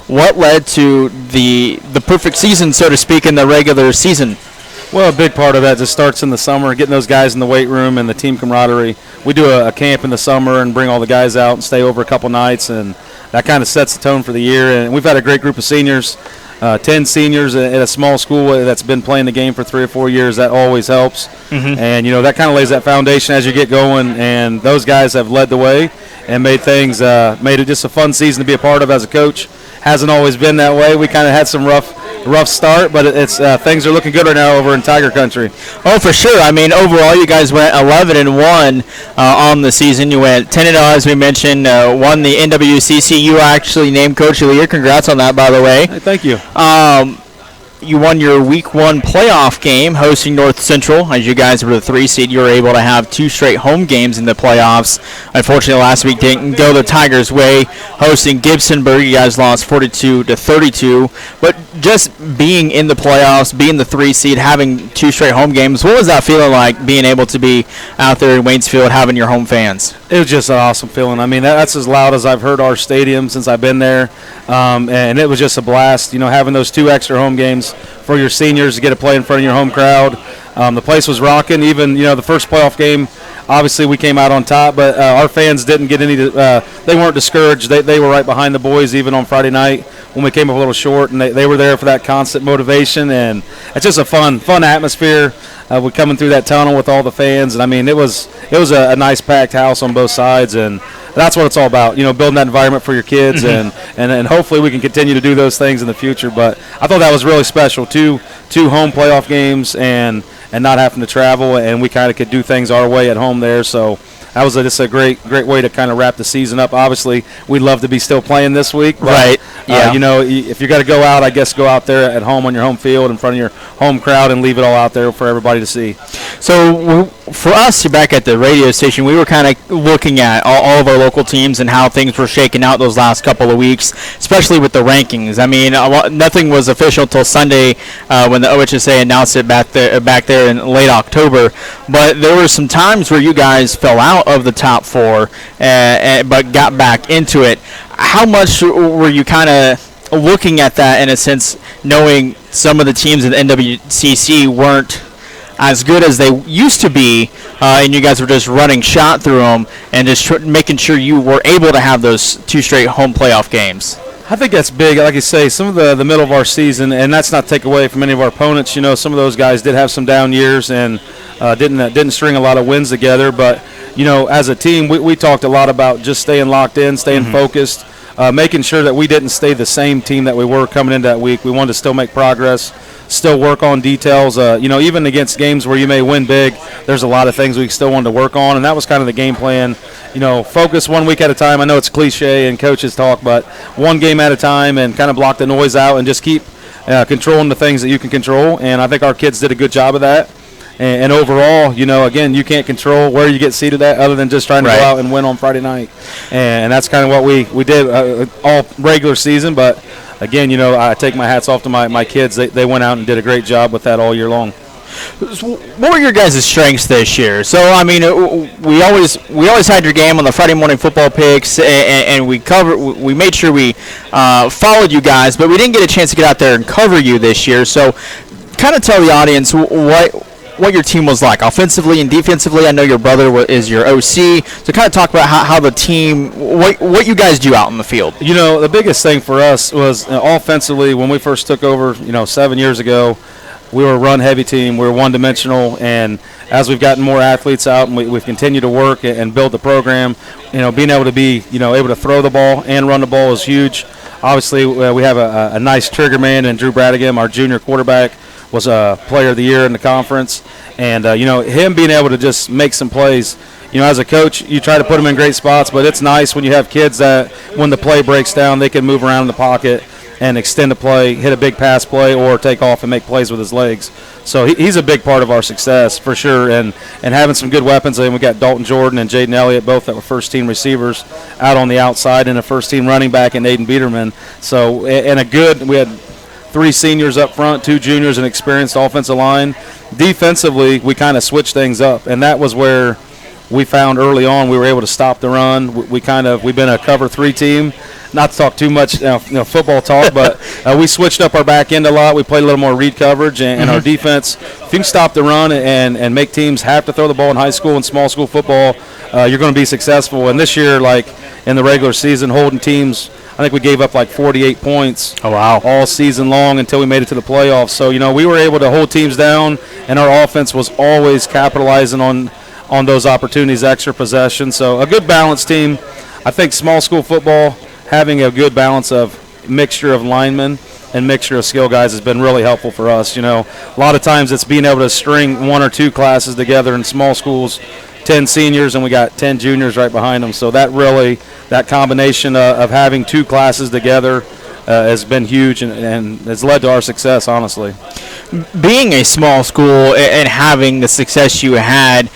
what led to the perfect season, so to speak, in the regular season? Well, a big part of that just starts in the summer, getting those guys in the weight room and the team camaraderie. We do a camp in the summer and bring all the guys out and stay over a couple nights, and that kind of sets the tone for the year. And we've had a great group of seniors, 10 seniors at a small school that's been playing the game for 3 or 4 years. That always helps. Mm-hmm. And, that kind of lays that foundation as you get going, and those guys have led the way and made it just a fun season to be a part of as a coach. Hasn't always been that way. We kind of had some rough start, but it's things are looking good right now over in Tiger Country. Oh, for sure. I mean, overall, you guys went 11-1 on the season. You went 10-0, as we mentioned, won the NWCC. You were actually named Coach of the Year. Congrats on that, by the way. Hey, thank you. You won your Week 1 playoff game hosting North Central. As you guys were the 3 seed, you were able to have 2 straight home games in the playoffs. Unfortunately, last week didn't go the Tigers' way. Hosting Gibsonburg, you guys lost 42-32. But just being in the playoffs, being the 3 seed, having 2 straight home games, what was that feeling like, being able to be out there in Waynesfield, having your home fans? It was just an awesome feeling. I mean, that's as loud as I've heard our stadium since I've been there. And it was just a blast, having those 2 extra home games for your seniors to get to play in front of your home crowd. The place was rocking. Even, the first playoff game, obviously we came out on top, but our fans didn't get any they weren't discouraged. They were right behind the boys even on Friday night when we came up a little short, and they were there for that constant motivation. And it's just a fun atmosphere. We're coming through that tunnel with all the fans, and I mean it was a nice packed house on both sides, and that's what it's all about, building that environment for your kids, mm-hmm. and hopefully we can continue to do those things in the future. But I thought that was really special, two home playoff games and not having to travel, and we kind of could do things our way at home there. So that was just a great way to kind of wrap the season up. Obviously, we'd love to be still playing this week. But, right. Yeah. If you're going to go out, I guess go out there at home on your home field in front of your home crowd and leave it all out there for everybody to see. So for us back at the radio station, we were kind of looking at all of our local teams and how things were shaking out those last couple of weeks, especially with the rankings. I mean, nothing was official until Sunday when the OHSA announced it back there in late October. But there were some times where you guys fell out of the top 4, but got back into it. How much were you kind of looking at that in a sense, knowing some of the teams in the NWCC weren't as good as they used to be, and you guys were just running shot through them and just making sure you were able to have those 2 straight home playoff games? I think that's big. Like you say, some of the middle of our season, and that's not to take away from any of our opponents. Some of those guys did have some down years and didn't string a lot of wins together. But, as a team, we talked a lot about just staying locked in, staying mm-hmm. focused, making sure that we didn't stay the same team that we were coming into that week. We wanted to still make progress, still work on details. Even against games where you may win big, there's a lot of things we still wanted to work on, and that was kind of the game plan. Focus 1 week at a time. I know it's cliche and coaches talk, but 1 game at a time and kind of block the noise out and just keep controlling the things that you can control. And I think our kids did a good job of that. And overall, again, you can't control where you get seated at other than just trying to go out and win on Friday night. And that's kind of what we did all regular season. But, again, I take my hats off to my kids. They went out and did a great job with that all year long. What were your guys' strengths this year? So, I mean, we always had your game on the Friday morning football picks, and we made sure we followed you guys, but we didn't get a chance to get out there and cover you this year. So, kind of tell the audience what your team was like, offensively and defensively. I know your brother is your OC, so kind of talk about how the team, what you guys do out in the field. The biggest thing for us was offensively when we first took over, 7 years ago. We were a run-heavy team. We were one-dimensional, and as we've gotten more athletes out and we've continued to work and build the program, being able to be, able to throw the ball and run the ball is huge. Obviously, we have a nice trigger man in Drew Bradigam, our junior quarterback, was a player of the year in the conference. And, him being able to just make some plays, as a coach, you try to put them in great spots, but it's nice when you have kids that when the play breaks down, they can move around in the pocket and extend a play, hit a big pass play, or take off and make plays with his legs. So he's a big part of our success for sure, and having some good weapons. And we got Dalton Jordan and Jaden Elliott, both that were first-team receivers out on the outside, and a first-team running back in Aiden Biederman. So, we had 3 seniors up front, 2 juniors, and experienced offensive line. Defensively, we kind of switched things up, and that was where we found early on we were able to stop the run. We've been a cover 3 team. not to talk too much football talk, but we switched up our back end a lot. We played a little more read coverage, and our defense, if you can stop the run and make teams have to throw the ball in high school and small school football, you're going to be successful. And this year, like in the regular season, holding teams, I think we gave up like 48 points all season long until we made it to the playoffs. So, we were able to hold teams down, and our offense was always capitalizing on those opportunities, extra possessions. So a good balanced team. I think small school football, having a good balance of mixture of linemen and mixture of skill guys has been really helpful for us. A lot of times it's being able to string 1 or 2 classes together in small schools, 10 seniors, and we got 10 juniors right behind them. So that combination of having 2 classes together has been huge and has led to our success, honestly. Being a small school and having the success you had,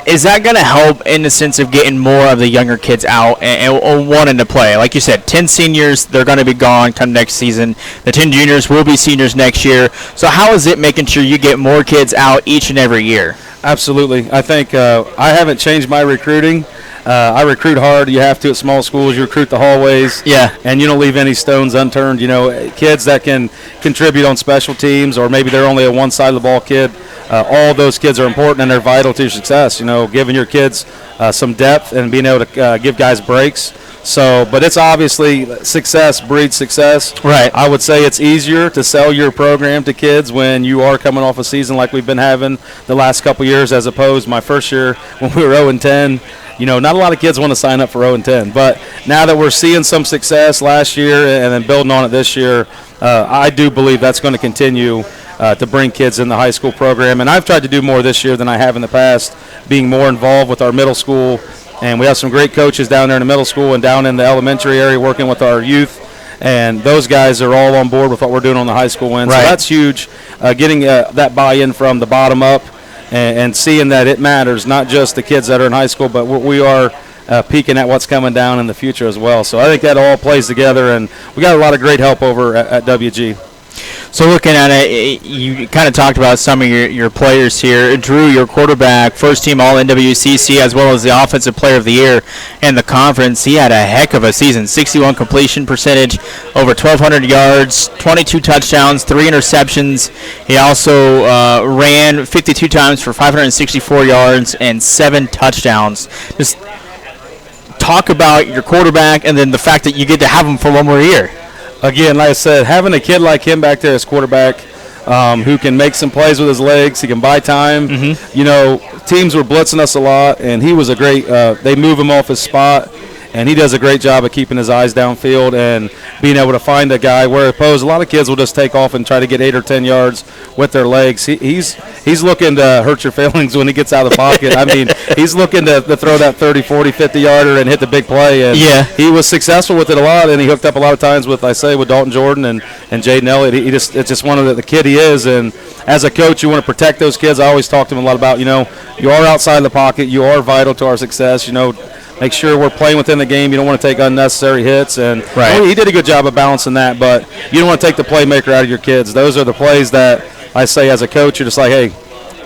is that going to help in the sense of getting more of the younger kids out and wanting to play? Like you said, 10 seniors, they're going to be gone come next season. The 10 juniors will be seniors next year. So how is it making sure you get more kids out each and every year? Absolutely. I think I haven't changed my recruiting. I recruit hard. You have to at small schools. You recruit the hallways. Yeah. And you don't leave any stones unturned. Kids that can contribute on special teams, or maybe they're only a one side of the ball kid. All those kids are important and they're vital to your success. Giving your kids some depth and being able to give guys breaks. So, but it's obviously success breeds success. Right. I would say it's easier to sell your program to kids when you are coming off a season like we've been having the last couple years, as opposed to my first year when we were 0-10. Not a lot of kids want to sign up for 0-10. But now that we're seeing some success last year and then building on it this year, I do believe that's going to continue to bring kids in the high school program. And I've tried to do more this year than I have in the past, being more involved with our middle school. And we have some great coaches down there in the middle school and down in the elementary area working with our youth. And those guys are all on board with what we're doing on the high school end. Right. So that's huge, getting that buy-in from the bottom up and seeing that it matters, not just the kids that are in high school, but we are peeking at what's coming down in the future as well. So I think that all plays together, and we got a lot of great help over at WG. So looking at it, you kind of talked about some of your players here. Drew, your quarterback, first team All-NWCC, as well as the Offensive Player of the Year in the conference. He had a heck of a season, 61 completion percentage, over 1,200 yards, 22 touchdowns, 3 interceptions. He also ran 52 times for 564 yards and 7 touchdowns. Just talk about your quarterback and then the fact that you get to have him for one more year. Again, like I said, having a kid like him back there as quarterback who can make some plays with his legs, he can buy time. Mm-hmm. Teams were blitzing us a lot, and he was a great they move him off his spot, and he does a great job of keeping his eyes downfield and being able to find a guy, where opposed a lot of kids will just take off and try to get 8 or 10 yards with their legs. He's looking to hurt your feelings when he gets out of the pocket. I mean, he's looking to throw that 30, 40, 50-yarder and hit the big play. And yeah. He was successful with it a lot, and he hooked up a lot of times with Dalton Jordan and Jaden Elliott. It's just one of the kid he is. And as a coach, you want to protect those kids. I always talk to him a lot about, you are outside the pocket. You are vital to our success. Make sure we're playing within the game. You don't want to take unnecessary hits. And right. He did a good job of balancing that, but you don't want to take the playmaker out of your kids. Those are the plays that I say as a coach, you're just like, hey,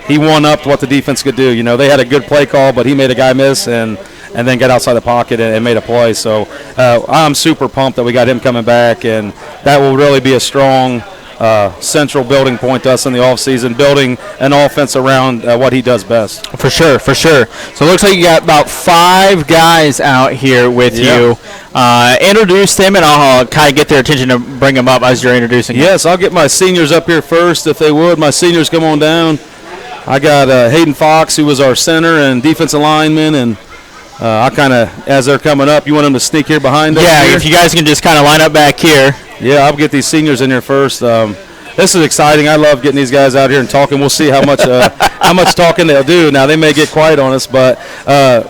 he one-upped what the defense could do. They had a good play call, but he made a guy miss and then got outside the pocket and made a play. So I'm super pumped that we got him coming back, and that will really be a strong central building point to us in the offseason, building an offense around what he does best. For sure. So it looks like you got about 5 guys out here with you. Introduce them, and I'll kind of get their attention to bring them up as you're introducing them. Yes, I'll get my seniors up here first, if they would. My seniors, come on down. I got Hayden Fox, who was our center and defensive lineman, and I kind of, as they're coming up, you want them to sneak here behind us? Yeah, if you guys can just kind of line up back here. Yeah, I'll get these seniors in here first. This is exciting. I love getting these guys out here and talking. We'll see how much talking they'll do. Now, they may get quiet on us, but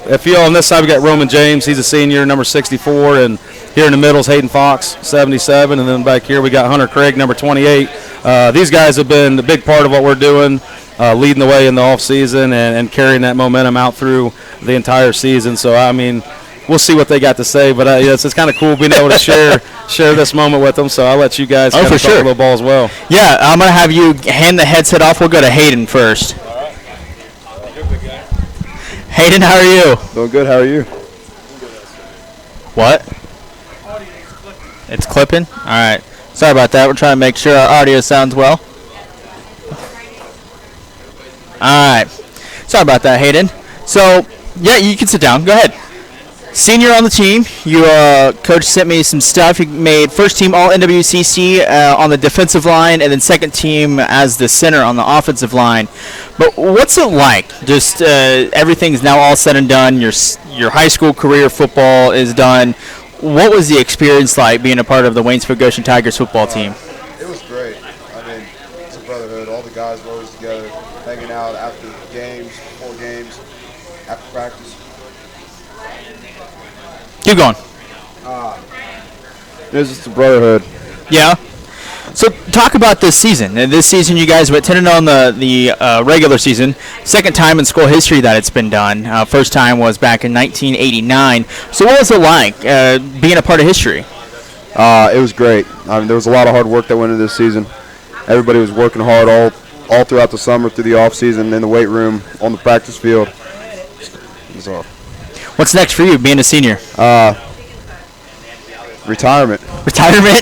if you on this side, we got Roman James. He's a senior, number 64, and here in the middle is Hayden Fox, 77, and then back here we got Hunter Craig, number 28. These guys have been a big part of what we're doing, leading the way in the offseason and carrying that momentum out through the entire season. So, I mean, we'll see what they got to say, but it's kind of cool being able to share this moment with them. So I'll let you guys talk a little ball as well. Yeah, I'm going to have you hand the headset off. We'll go to Hayden first. All right. Hayden, how are you? Doing good. How are you? What? It's clipping? All right. Sorry about that. We're trying to make sure our audio sounds well. All right. Sorry about that, Hayden. So, yeah, you can sit down. Go ahead. Senior on the team. You coach sent me some stuff. You made first team all NWCC on the defensive line, and then second team as the center on the offensive line. But what's it like? Just everything's now all said and done. Your high school career football is done. What was the experience like being a part of the Waynesfield Goshen Tigers football team? It was great. I mean, it's a brotherhood. All the guys were always together, hanging out after games, before games, after practice. Keep going. It was just a brotherhood. Yeah. So talk about this season. This season you guys went 10-0 on the regular season. Second time in school history that it's been done. First time was back in 1989. So what was it like being a part of history? It was great. I mean, there was a lot of hard work that went into this season. Everybody was working hard all throughout the summer, through the off season, in the weight room, on the practice field. So, what's next for you, being a senior? Retirement. Retirement?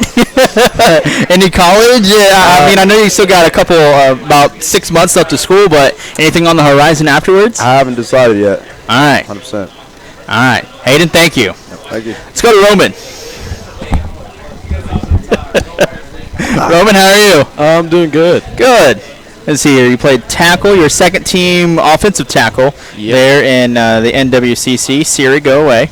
Any college? I mean, I know you still got a couple, about 6 months left of school, but anything on the horizon afterwards? I haven't decided yet. All right. 100%. All right. Hayden, thank you. Thank you. Let's go to Roman. Roman, how are you? I'm doing good. Good. Let's see here. You played tackle, your second team offensive tackle there in the NWCC. Siri, go away.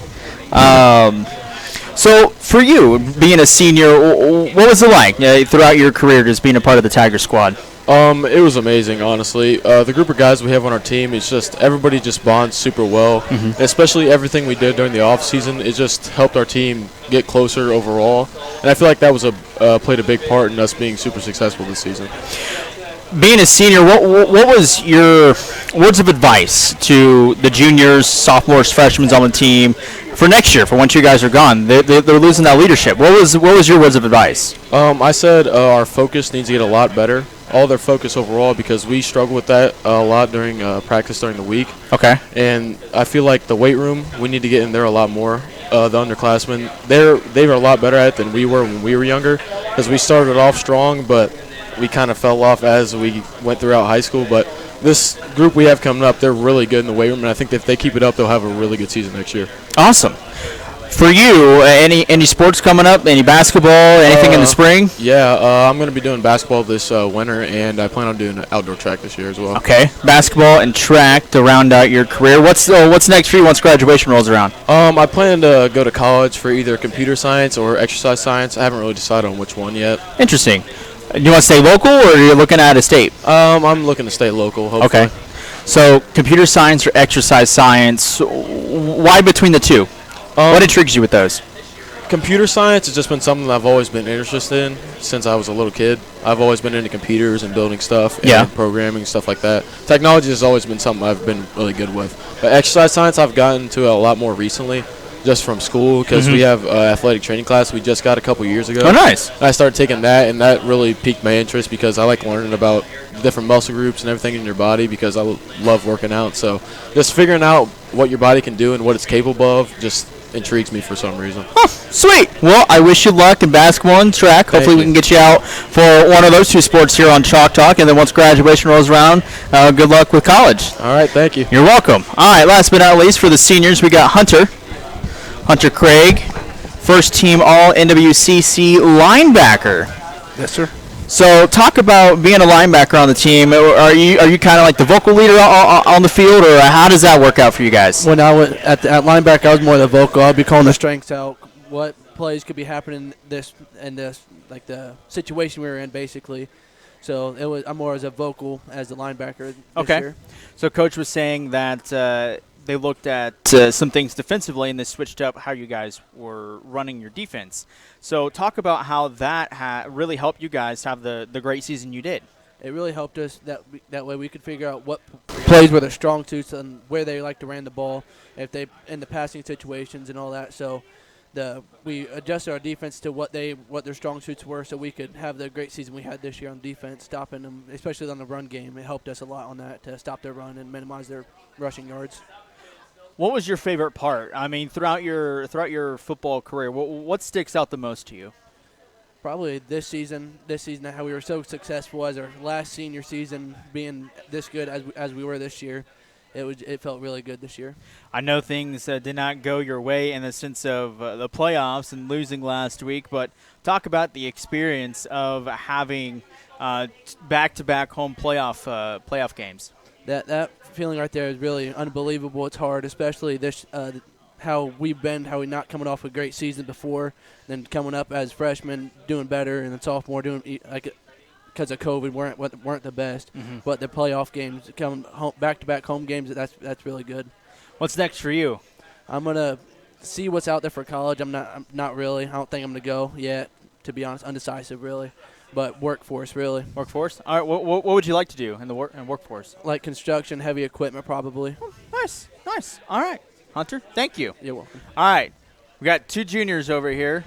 So for you, being a senior, what was it like throughout your career just being a part of the Tiger squad? It was amazing, honestly. The group of guys we have on our team, it's just everybody just bonds super well. Especially everything we did during the off season, it just helped our team get closer overall. And I feel like that was played a big part in us being super successful this season. Being a senior, what was your words of advice to the juniors, sophomores, freshmen on the team for next year, for once you guys are gone? They're losing that leadership. What was your words of advice? I said our focus needs to get a lot better. All their focus overall, because we struggle with that a lot during practice during the week. Okay. And I feel like the weight room, we need to get in there a lot more. The underclassmen, they were a lot better at it than we were when we were younger, because we started off strong, but we kind of fell off as we went throughout high school. But this group we have coming up, they're really good in the weight room, and I think if they keep it up, they'll have a really good season next year. Awesome. For you, any sports coming up? Any basketball? Anything in the spring? Yeah, I'm going to be doing basketball this winter, and I plan on doing outdoor track this year as well. Okay, basketball and track to round out your career. What's next for you once graduation rolls around? I plan to go to college for either computer science or exercise science. I haven't really decided on which one yet. Interesting. Do you want to stay local, or are you looking at a state? I'm looking to stay local, hopefully. Okay. So computer science or exercise science, why between the two? What intrigues you with those? Computer science has just been something I've always been interested in since I was a little kid. I've always been into computers and building stuff and programming, stuff like that. Technology has always been something I've been really good with. But exercise science I've gotten to a lot more recently, just from school, because we have athletic training class we just got a couple years ago. Oh, nice. And I started taking that, and that really piqued my interest because I like learning about different muscle groups and everything in your body because I love working out. So just figuring out what your body can do and what it's capable of just intrigues me for some reason. Oh, sweet. Well, I wish you luck in basketball and track. Hopefully we can get you out for one of those two sports here on Chalk Talk, and then once graduation rolls around, good luck with college. All right, thank you. You're welcome. All right, last but not least, for the seniors, we got Hunter Craig, first team all NWCC linebacker. Yes, sir. So talk about being a linebacker on the team. Are you kind of like the vocal leader on the field, or how does that work out for you guys? When I went at linebacker, I was more the vocal. I'd be calling the strengths out, what plays could be happening this like the situation we were in, basically. So I'm more as a vocal as the linebacker this year. So Coach was saying that they looked at some things defensively, and they switched up how you guys were running your defense. So talk about how that really helped you guys have the great season you did. It really helped us that way we could figure out what plays were their strong suits and where they like to ran the ball, if they in the passing situations and all that. So we adjusted our defense to what their strong suits were, so we could have the great season we had this year on defense, stopping them, especially on the run game. It helped us a lot on that to stop their run and minimize their rushing yards. What was your favorite part? I mean, throughout your football career, what sticks out the most to you? Probably this season, how we were so successful as our last senior season, being this good as we were this year. It felt really good this year. I know things did not go your way in the sense of the playoffs and losing last week, but talk about the experience of having back-to-back home playoff games. That feeling right there is really unbelievable. It's hard, especially this how we're not coming off a great season before, then coming up as freshmen doing better, and then sophomore doing like because of COVID weren't the best. Mm-hmm. But the playoff games coming home, back-to-back home games, that's really good. What's next for you? I'm gonna see what's out there for college. I'm not really. I don't think I'm gonna go yet. To be honest, undecisive really, but workforce really. Workforce. All right. What would you like to do in the workforce? Like construction, heavy equipment probably. Nice. All right, Hunter. Thank you. You're welcome. All right, we got 2 juniors over here.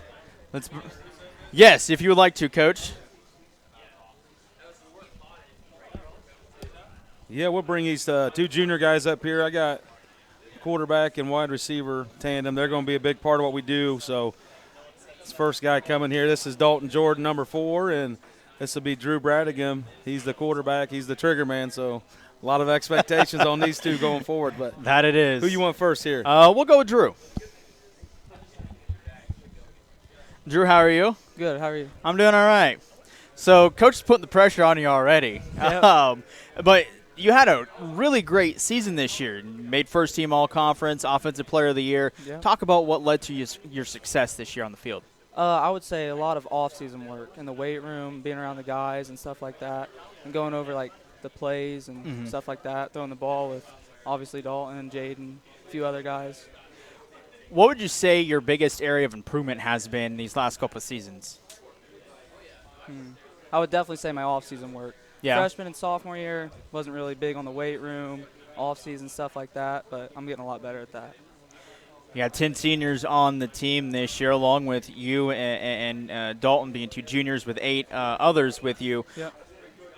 Yes, if you would like to, Coach. Yeah, we'll bring these 2 junior guys up here. I got quarterback and wide receiver tandem. They're going to be a big part of what we do. So this first guy coming here, this is Dalton Jordan, number 4, and this will be Drew Bradigan. He's the quarterback. He's the trigger man. So a lot of expectations on these 2 going forward. But that it is. Who you want first here? We'll go with Drew. Drew, how are you? Good. How are you? I'm doing all right. So Coach is putting the pressure on you already. Yep. But you had a really great season this year. Made first team all-conference, offensive player of the year. Yeah. Talk about what led to your success this year on the field. I would say a lot of off-season work in the weight room, being around the guys and stuff like that, and going over like the plays and stuff like that, throwing the ball with obviously Dalton and Jaden, a few other guys. What would you say your biggest area of improvement has been these last couple of seasons? I would definitely say my off-season work. Yeah. Freshman and sophomore year, wasn't really big on the weight room, off-season stuff like that, but I'm getting a lot better at that. You got 10 seniors on the team this year, along with you and Dalton being 2 juniors with 8 others with you. Yep.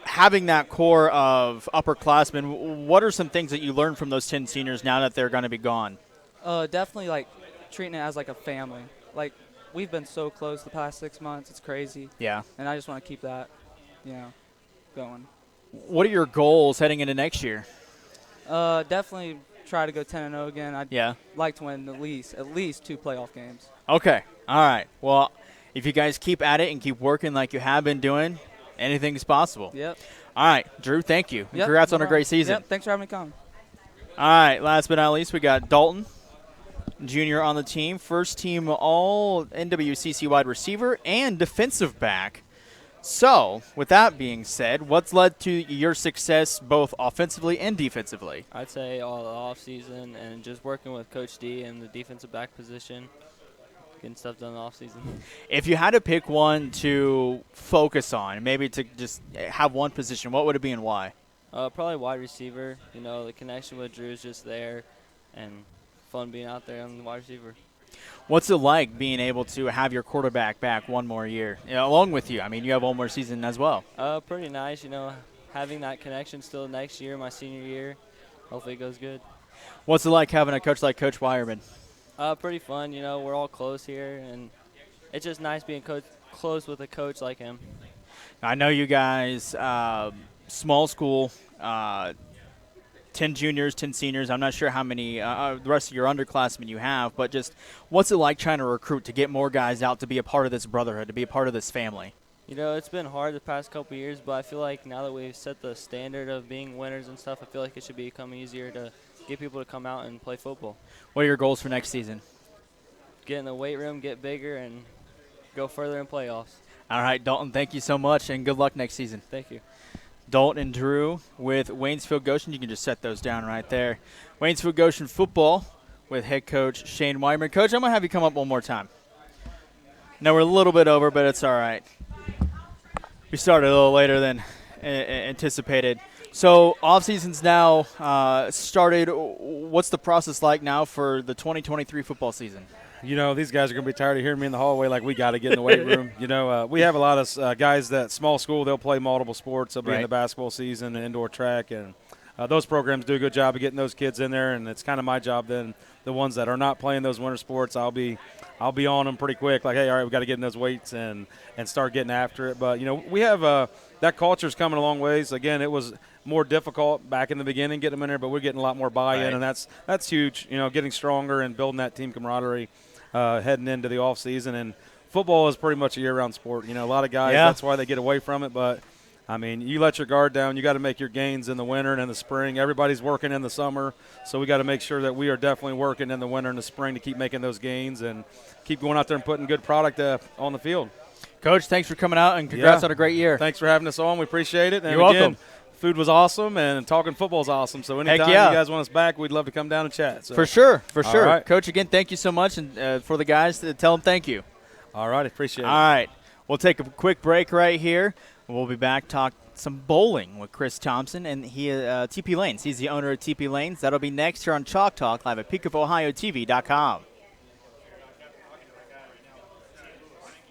Having that core of upperclassmen, what are some things that you learned from those 10 seniors now that they're going to be gone? Definitely like treating it as like a family. Like we've been so close the past 6 months, it's crazy. Yeah. And I just want to keep that, going. What are your goals heading into next year? Definitely try to go 10-0 again. I'd like to win at least 2 playoff games. Okay. All right. Well, if you guys keep at it and keep working like you have been doing, anything's possible. Yep. All right, Drew, thank you. And congrats on a great season. Yep, thanks for having me come. All right, last but not least, we got Dalton, junior on the team. First team all NWCC wide receiver and defensive back. So, with that being said, what's led to your success both offensively and defensively? I'd say all the offseason and just working with Coach D in the defensive back position, getting stuff done in the offseason. If you had to pick one to focus on, maybe to just have one position, what would it be and why? Probably wide receiver. The connection with Drew is just there, and fun being out there on the wide receiver. What's it like being able to have your quarterback back one more year, along with you? I mean, you have one more season as well. Pretty nice, having that connection still next year, my senior year. Hopefully it goes good. What's it like having a coach like Coach Wireman? Pretty fun, we're all close here, and it's just nice being close with a coach like him. I know you guys, small school, 10 juniors, 10 seniors. I'm not sure how many the rest of your underclassmen you have, but just what's it like trying to recruit to get more guys out to be a part of this brotherhood, to be a part of this family? It's been hard the past couple of years, but I feel like now that we've set the standard of being winners and stuff, I feel like it should become easier to get people to come out and play football. What are your goals for next season? Get in the weight room, get bigger, and go further in playoffs. All right, Dalton, thank you so much, and good luck next season. Thank you. Dalton and Drew with Waynesfield Goshen. You can just set those down right there. Waynesfield Goshen football with head coach Shane Wireman. Coach, I'm going to have you come up one more time. No, we're a little bit over, but it's all right. We started a little later than anticipated. So off-season's now started. What's the process like now for the 2023 football season? These guys are going to be tired of hearing me in the hallway like we got to get in the weight room. We have a lot of guys that small school, they'll play multiple sports. They'll be in the basketball season, indoor track, and those programs do a good job of getting those kids in there, and it's kind of my job then. The ones that are not playing those winter sports, I'll be on them pretty quick. Like, hey, all right, we got to get in those weights and start getting after it. But we have that culture's coming a long ways. Again, it was more difficult back in the beginning getting them in there, but we're getting a lot more buy-in, and that's huge. Getting stronger and building that team camaraderie heading into the off season. And football is pretty much a year-round sport. A lot of guys, that's why they get away from it. But I mean, you let your guard down. You got to make your gains in the winter and in the spring. Everybody's working in the summer, so we got to make sure that we are definitely working in the winter and the spring to keep making those gains and keep going out there and putting good product on the field. Coach, thanks for coming out, and congrats on a great year. Thanks for having us on. We appreciate it. And You're welcome. Food was awesome, and talking football is awesome. So anytime you guys want us back, we'd love to come down and chat. So. For sure. Right. Coach, again, thank you so much, and for the guys, tell them thank you. All right, appreciate it. All right, we'll take a quick break right here. We'll be back, talk some bowling with Chris Thompson, and he TP Lanes. He's the owner of TP Lanes. That'll be next here on Chalk Talk, live at PeakofOhioTV.com.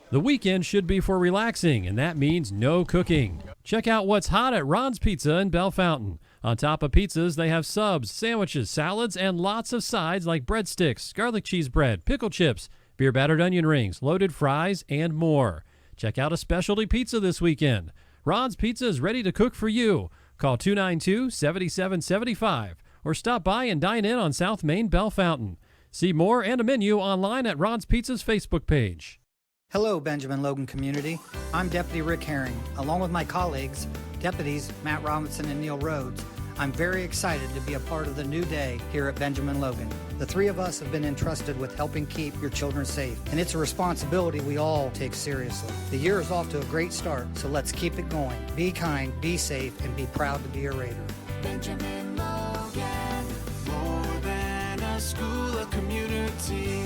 The weekend should be for relaxing, and that means no cooking. Check out what's hot at Ron's Pizza in Bell Fountain. On top of pizzas, they have subs, sandwiches, salads, and lots of sides like breadsticks, garlic cheese bread, pickle chips, beer battered onion rings, loaded fries, and more. Check out a specialty pizza this weekend. Ron's Pizza is ready to cook for you. Call 292-7775 or stop by and dine in on South Main Bell Fountain. See more and a menu online at Ron's Pizza's Facebook page. Hello, Benjamin Logan community. I'm Deputy Rick Herring. Along with my colleagues, Deputies Matt Robinson and Neil Rhodes, I'm very excited to be a part of the new day here at Benjamin Logan. The three of us have been entrusted with helping keep your children safe, and it's a responsibility we all take seriously. The year is off to a great start, so let's keep it going. Be kind, be safe, and be proud to be a Raider. Benjamin Logan, more than a school, a community.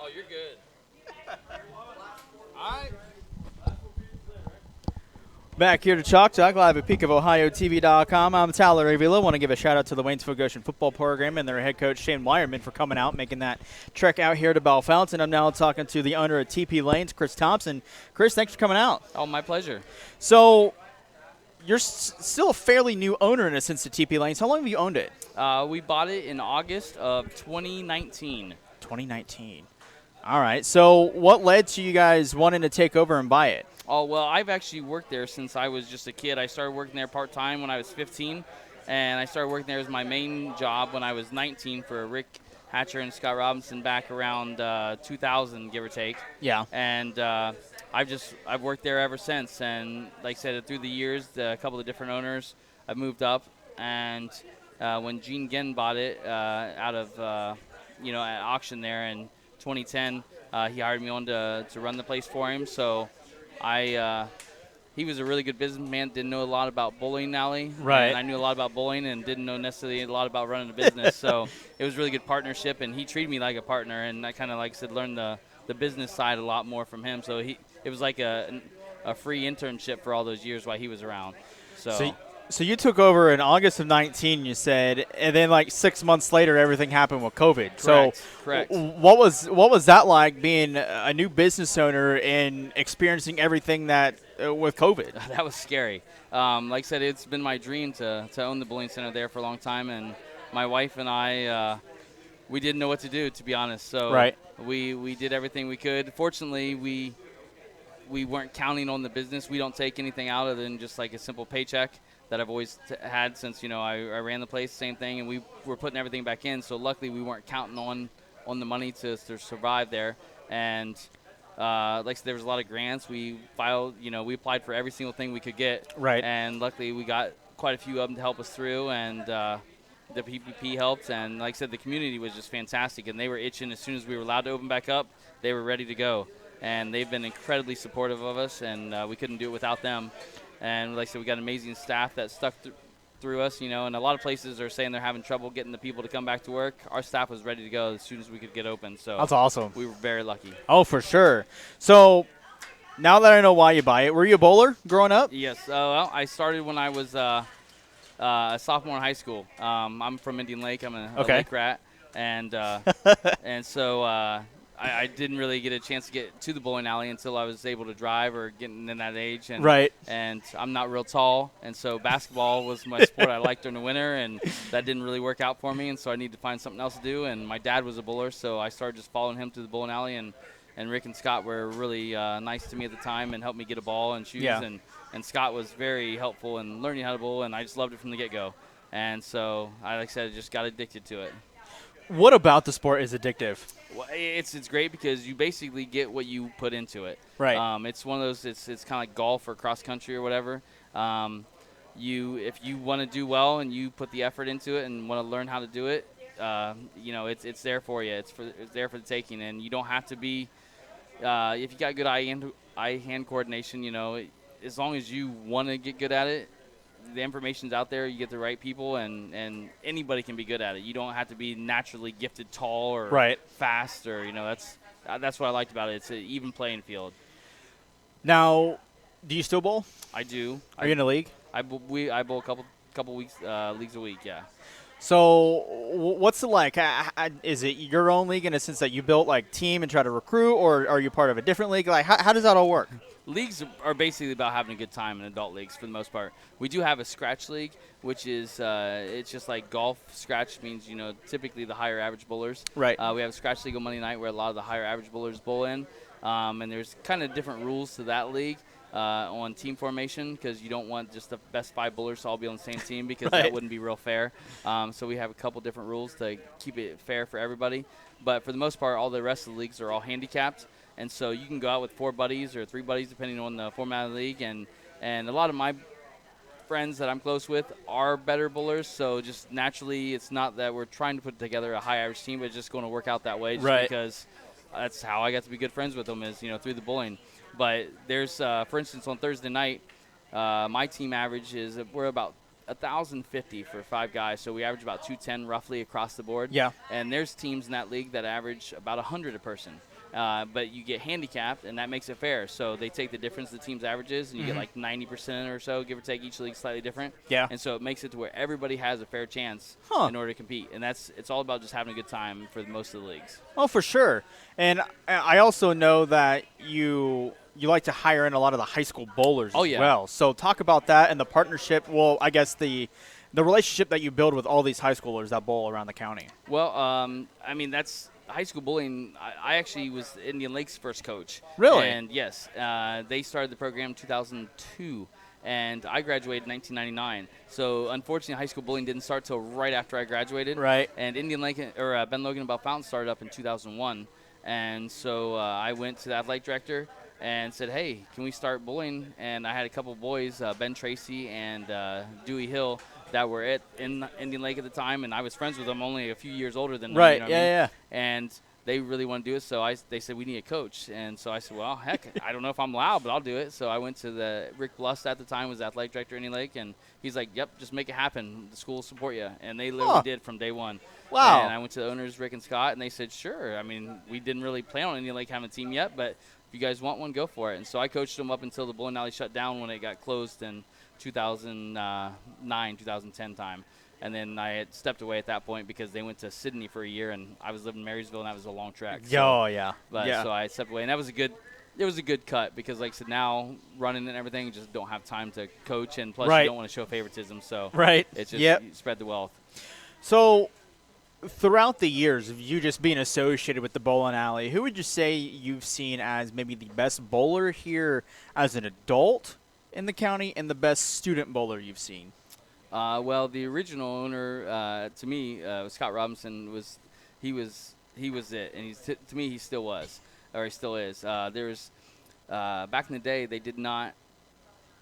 Oh, you're good. All right. Back here to Chalk Talk, live at PeakofOhioTV.com. I'm Tyler Avila. I want to give a shout-out to the Waynesfield Goshen football program and their head coach, Shane Wireman, for coming out, making that trek out here to Bell Fountain. I'm now talking to the owner of TP Lanes, Chris Thompson. Chris, thanks for coming out. Oh, my pleasure. So you're still a fairly new owner in a sense to TP Lanes. How long have you owned it? We bought it in August of 2019. 2019. All right. So what led to you guys wanting to take over and buy it? Oh, well, I've actually worked there since I was just a kid. I started working there part-time when I was 15, and I started working there as my main job when I was 19 for Rick Hatcher and Scott Robinson back around 2000, give or take. Yeah. And I've worked there ever since. And like I said, through the years, a couple of different owners, I've moved up. And when Gene Ginn bought it out of at auction there in 2010, he hired me on to run the place for him. So he was a really good businessman, didn't know a lot about bowling alley. Right. And I knew a lot about bowling and didn't know necessarily a lot about running a business. So it was a really good partnership, and he treated me like a partner, and I kind of, like I said, learned the business side a lot more from him. So it was like a free internship for all those years while he was around. So you took over in August of 19, you said, and then like 6 months later, everything happened with COVID. Correct. What was that like being a new business owner and experiencing everything that with COVID? That was scary. Like I said, it's been my dream to own the bowling center there for a long time, and my wife and I, we didn't know what to do, to be honest. So right. we did everything we could. Fortunately, we weren't counting on the business. We don't take anything out other than just like a simple paycheck that I've always had since, I ran the place, same thing, and we were putting everything back in. So luckily we weren't counting on the money to survive there. And like I said, there was a lot of grants. We filed, we applied for every single thing we could get. Right. And luckily we got quite a few of them to help us through, and the PPP helped. And like I said, the community was just fantastic, and they were itching. As soon as we were allowed to open back up, they were ready to go. And they've been incredibly supportive of us, and we couldn't do it without them. And like I said, we got an amazing staff that stuck through us, and a lot of places are saying they're having trouble getting the people to come back to work. Our staff was ready to go as soon as we could get open. So That's awesome. We were very lucky. Oh, for sure. So now that I know why you buy it, were you a bowler growing up? Yes. Well, I started when I was a sophomore in high school. I'm from Indian Lake. I'm a lake rat, and so I didn't really get a chance to get to the bowling alley until I was able to drive or getting in that age. And, right. And I'm not real tall, and so basketball was my sport I liked during the winter, and that didn't really work out for me, and so I needed to find something else to do. And my dad was a bowler, so I started just following him to the bowling alley, and Rick and Scott were really nice to me at the time and helped me get a ball and shoes. Yeah. And Scott was very helpful in learning how to bowl, and I just loved it from the get-go. And so, like I said, I just got addicted to it. What about the sport is addictive? Well, it's great because you basically get what you put into it. Right. It's one of those. It's kind of like golf or cross country or whatever. If you want to do well and you put the effort into it and want to learn how to do it, it's there for you. It's there for the taking, and you don't have to be. If you got good eye-hand coordination, as long as you want to get good at it, the information's out there. You get the right people, and anybody can be good at it. You don't have to be naturally gifted, tall, or fast, or that's what I liked about it. It's an even playing field. Now, do you still bowl? I do. Are you in a league? I bowl a couple weeks leagues a week. Yeah. So what's it like? Is it your own league in a sense that you built like team and try to recruit, or are you part of a different league? Like how does that all work? Leagues are basically about having a good time in adult leagues for the most part. We do have a scratch league, which is it's just like golf. Scratch means typically the higher average bowlers. Right. We have a scratch league on Monday night where a lot of the higher average bowlers bowl in, and there's kind of different rules to that league. On team formation, because you don't want just the best 5 bowlers to all be on the same team, because that wouldn't be real fair. So we have a couple different rules to keep it fair for everybody. But for the most part, all the rest of the leagues are all handicapped. And so you can go out with 4 buddies or 3 buddies, depending on the format of the league. And a lot of my friends that I'm close with are better bowlers. So just naturally, it's not that we're trying to put together a high average team, but it's just going to work out that way just because that's how I got to be good friends with them is, through the bowling. But there's, for instance, on Thursday night, my team average is we're about 1,050 for 5 guys, so we average about 210 roughly across the board. Yeah. And there's teams in that league that average about 100 a person. But you get handicapped, and that makes it fair. So they take the difference the team's averages, and you get like 90% or so, give or take. Each league slightly different. Yeah. And so it makes it to where everybody has a fair chance in order to compete. And it's all about just having a good time for most of the leagues. Oh, for sure. And I also know that you like to hire in a lot of the high school bowlers as well. So talk about that and the partnership. Well, I guess the relationship that you build with all these high schoolers that bowl around the county. Well, I mean, that's high school bowling. I actually was Indian Lake's first coach. Really? And yes, they started the program in 2002. And I graduated in 1999. So, unfortunately, high school bowling didn't start till right after I graduated. Right. And Indian Lake, or Ben Logan and Bell Fountain started up in 2001. And so I went to the athletic director and said, hey, can we start bowling? And I had a couple boys, Ben Tracey and Dewey Hill, that were in Indian Lake at the time. And I was friends with them, only a few years older than me. Right, you know what I mean? yeah. And they really want to do it, so they said, we need a coach. And so I said, well, heck, I don't know if I'm allowed, but I'll do it. So I went to Rick Blust at the time, was the athletic director in Indian Lake, and he's like, yep, just make it happen. The school will support you. And they literally did from day one. Wow. And I went to the owners, Rick and Scott, and they said, sure. I mean, we didn't really plan on Indian Lake having a team yet, but if you guys want one, go for it. And so I coached them up until the bowling alley shut down when it got closed in 2009, 2010 time. And then I had stepped away at that point because they went to Sydney for a year, and I was living in Marysville, and that was a long trek. So, yeah. So I stepped away, and that was it was a good cut because, like I said, now running and everything, just don't have time to coach, and plus you don't want to show favoritism. So it's just you spread the wealth. So throughout the years of you just being associated with the bowling alley, who would you say you've seen as maybe the best bowler here as an adult in the county and the best student bowler you've seen? Well, the original owner, to me, Scott Robinson was it, and to me he still was, or he still is. There's back in the day they did not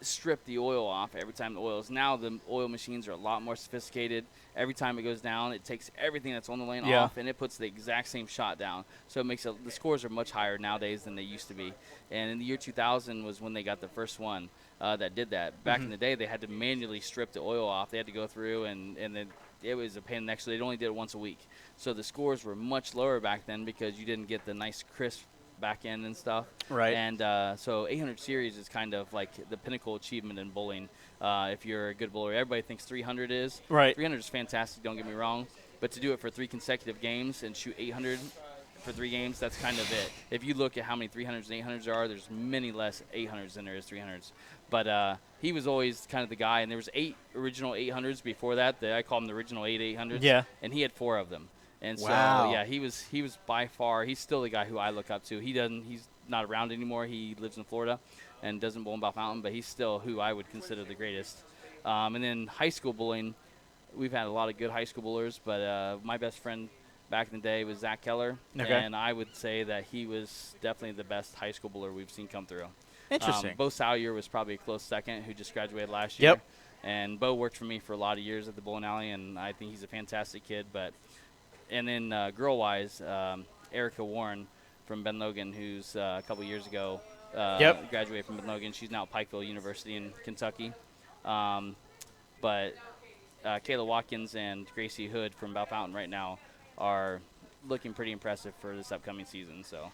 strip the oil off every time the oil is. Now the oil machines are a lot more sophisticated. Every time it goes down, it takes everything that's on the lane off, and it puts the exact same shot down. So it makes the scores are much higher nowadays than they used to be. And in the year 2000 was when they got the first one. that did that. Back in the day, they had to manually strip the oil off. They had to go through, and then it was a pain in the neck. So they only did it once a week. So the scores were much lower back then because you didn't get the nice crisp back end and stuff. Right. And so 800 series is kind of like the pinnacle achievement in bowling. If you're a good bowler, everybody thinks 300 is. Right. 300 is fantastic. Don't get me wrong, but to do it for 3 consecutive games and shoot 800 for 3 games, that's kind of it. If you look at how many 300s and 800s there are, there's many less 800s than there is 300s. But he was always kind of the guy, and there was 8 original 800s before that. I call them the original 800s. Yeah. And he had 4 of them. And Wow. so yeah, he was by far, he's still the guy who I look up to. He's not around anymore. He lives in Florida and doesn't bowl in Bell Fountain, but he's still who I would consider the greatest. And then high school bowling, we've had a lot of good high school bowlers, but my best friend back in the day was Zach Keller, and I would say that he was definitely the best high school bowler we've seen come through. Interesting. Bo Salyer was probably a close second, who just graduated last year. Yep. And Bo worked for me for a lot of years at the bowling alley, and I think he's a fantastic kid. And then girl-wise, Erica Warren from Ben Logan, who's a couple years ago graduated from Ben Logan. She's now at Pikeville University in Kentucky. But Kayla Watkins and Gracie Hood from Bell Fountain right now are looking pretty impressive for this upcoming season. So,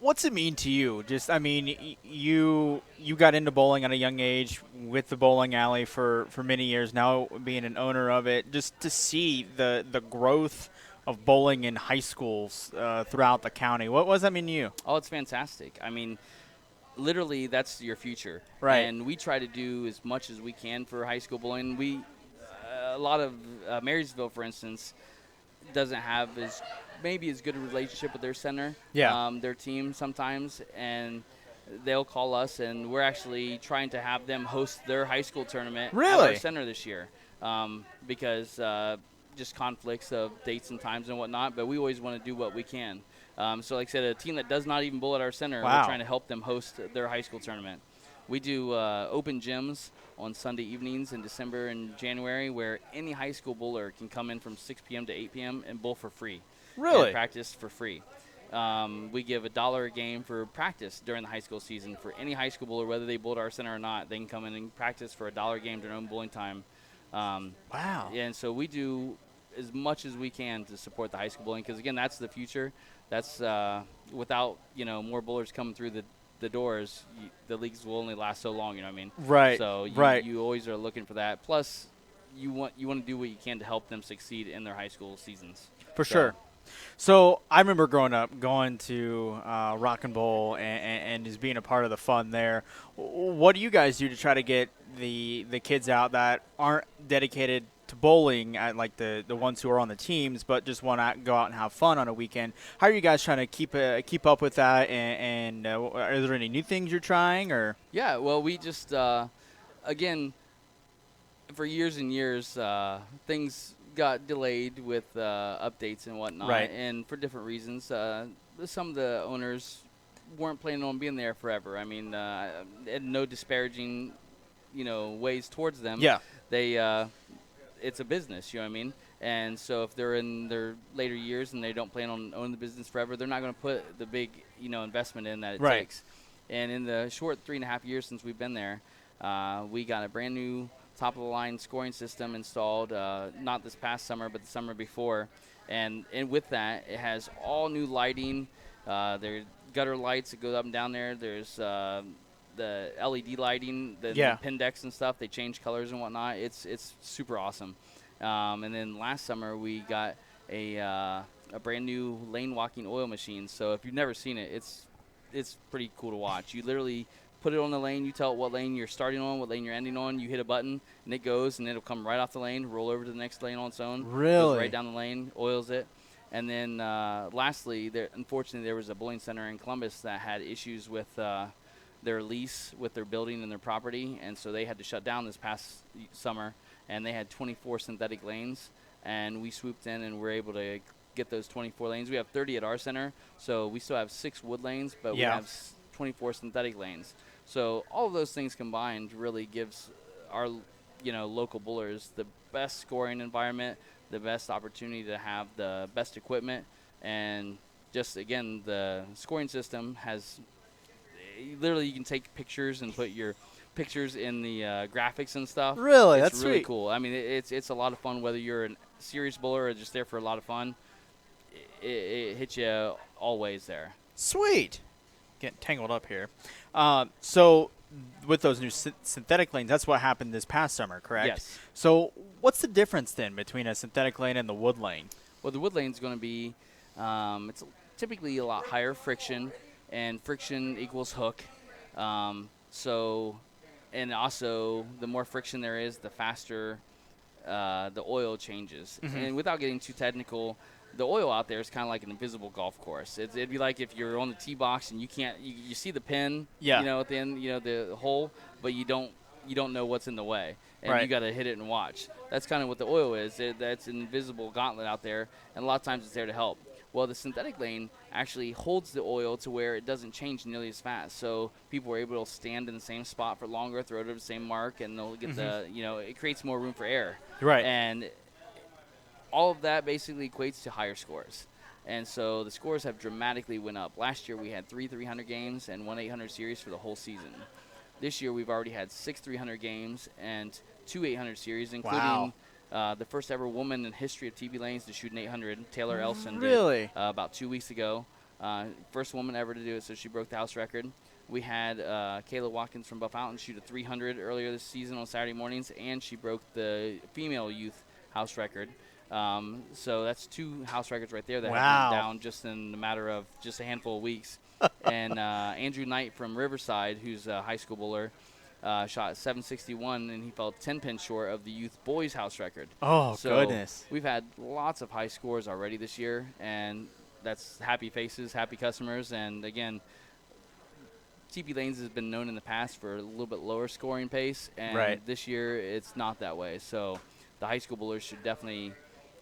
what's it mean to you? Just, I mean, you got into bowling at a young age with the bowling alley for many years. Now being an owner of it, just to see the growth of bowling in high schools throughout the county. What does that mean to you? Oh, it's fantastic. I mean, literally, that's your future. Right. And we try to do as much as we can for high school bowling. A lot of Marysville, for instance, doesn't have maybe as good a relationship with their center, their team sometimes, and they'll call us, and we're actually trying to have them host their high school tournament at our center this year because just conflicts of dates and times and whatnot, but we always want to do what we can. So like I said, a team that does not even bowl at our center, we're trying to help them host their high school tournament. We do open gyms on Sunday evenings in December and January where any high school bowler can come in from 6 p.m. to 8 p.m. and bowl for free. Really? And practice for free. We give $1 a game for practice during the high school season for any high school bowler, whether they bowl at our center or not. They can come in and practice for $1 a game during own bowling time. Wow. And so we do as much as we can to support the high school bowling because, again, that's the future. That's without, more bowlers coming through the doors, the leagues will only last so long, you know what I mean? Right. So you always are looking for that. Plus, you want to do what you can to help them succeed in their high school seasons. For sure. So I remember growing up going to Rock and Bowl and just being a part of the fun there. What do you guys do to try to get the kids out that aren't dedicated to bowling, like the ones who are on the teams, but just want to go out and have fun on a weekend? How are you guys trying to keep up with that? And are there any new things you're trying? Or yeah, well, we just again for years and years things got delayed with updates and whatnot, and for different reasons. Some of the owners weren't planning on being there forever. I mean, and no disparaging, ways towards them. Yeah, they. It's a business, you know what I mean? And so if they're in their later years and they don't plan on owning the business forever, they're not going to put the big, investment in that it takes. And in the short 3.5 years since we've been there, we got a brand new top-of-the-line scoring system installed, not this past summer, but the summer before. And with that, it has all new lighting. There are gutter lights that go up and down there. There's the LED lighting, the pin decks and stuff. They change colors and whatnot. It's super awesome. And then last summer, we got a brand new lane walking oil machine. So if you've never seen it, it's pretty cool to watch. You literally put it on the lane, you tell it what lane you're starting on, what lane you're ending on, you hit a button, and it goes, and it'll come right off the lane, roll over to the next lane on its own. Really? Goes right down the lane, oils it. And then lastly, unfortunately, there was a bowling center in Columbus that had issues with their lease with their building and their property, and so they had to shut down this past summer, and they had 24 synthetic lanes, and we swooped in and were able to get those 24 lanes. We have 30 at our center, so we still have 6 wood lanes, but we have 24 synthetic lanes. So all of those things combined really gives our local bowlers the best scoring environment, the best opportunity to have the best equipment, and just again the scoring system has literally you can take pictures and put your pictures in the graphics and stuff. Really? It's That's really sweet. cool. I mean, it's a lot of fun whether you're a serious bowler or just there for a lot of fun. It hits you all ways there. Sweet. Getting tangled up here. So with those new synthetic lanes, that's what happened this past summer, correct? Yes. So what's the difference then between a synthetic lane and the wood lane? Well, the wood lane is going to be, it's typically a lot higher friction, and friction equals hook. And also, the more friction there is, the faster the oil changes. Mm-hmm. And without getting too technical, the oil out there is kind of like an invisible golf course. It'd be like if you're on the tee box and you see the pin, Yeah. at the end, the hole, but you don't know what's in the way, and Right. you got to hit it and watch. That's kind of what the oil is. That's an invisible gauntlet out there, and a lot of times it's there to help. Well, the synthetic lane actually holds the oil to where it doesn't change nearly as fast. So people are able to stand in the same spot for longer, throw it to the same mark, and they'll get it creates more room for air. Right. And all of that basically equates to higher scores. And so the scores have dramatically went up. Last year we had 3 300 games and 1 800 series for the whole season. This year we've already had 6 300 games and 2 800 series, including the first ever woman in history of TV lanes to shoot an 800. Taylor Elson Really? did about 2 weeks ago. First woman ever to do it, so she broke the house record. We had Kayla Watkins from Buff Fountain shoot a 300 earlier this season on Saturday mornings, and she broke the female youth house record. So that's 2 house records right there that have went down just in a matter of just a handful of weeks. And Andrew Knight from Riverside, who's a high school bowler, shot 761, and he fell 10 pins short of the youth boys house record. Oh, so goodness. We've had lots of high scores already this year, and that's happy faces, happy customers. And again, TP Lanes has been known in the past for a little bit lower scoring pace, and this year it's not that way. So the high school bowlers should definitely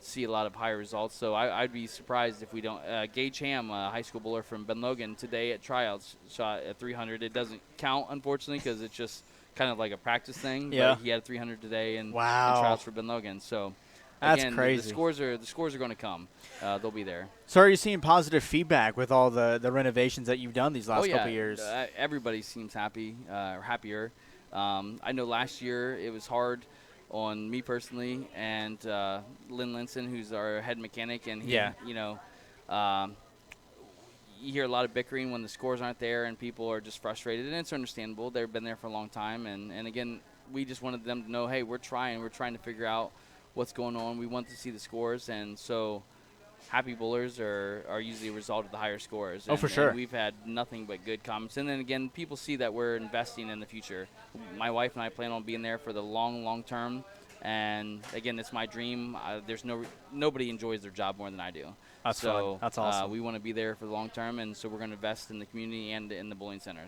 see a lot of higher results. So I'd be surprised if we don't. Gage Ham, a high school bowler from Ben Logan, today at tryouts shot a 300. It doesn't count, unfortunately, because it's just kind of like a practice thing. Yeah. But he had a 300 today in Wow. tryouts for Ben Logan. So That's again, crazy. The scores are going to come. They'll be there. So are you seeing positive feedback with all the renovations that you've done these last couple years? Everybody seems happy or happier. I know last year it was hard on me personally and Lynn Linson, who's our head mechanic, and he, you hear a lot of bickering when the scores aren't there and people are just frustrated, and it's understandable. They've been there for a long time, and again, we just wanted them to know, hey, we're trying to figure out what's going on. We want to see the scores, and so happy bowlers are usually a result of the higher scores. Oh, for sure. And we've had nothing but good comments. And then again, people see that we're investing in the future. My wife and I plan on being there for the long term. And again, it's my dream. There's nobody enjoys their job more than I do. That's fun. That's awesome. We want to be there for the long term, and so we're going to invest in the community and in the bowling center.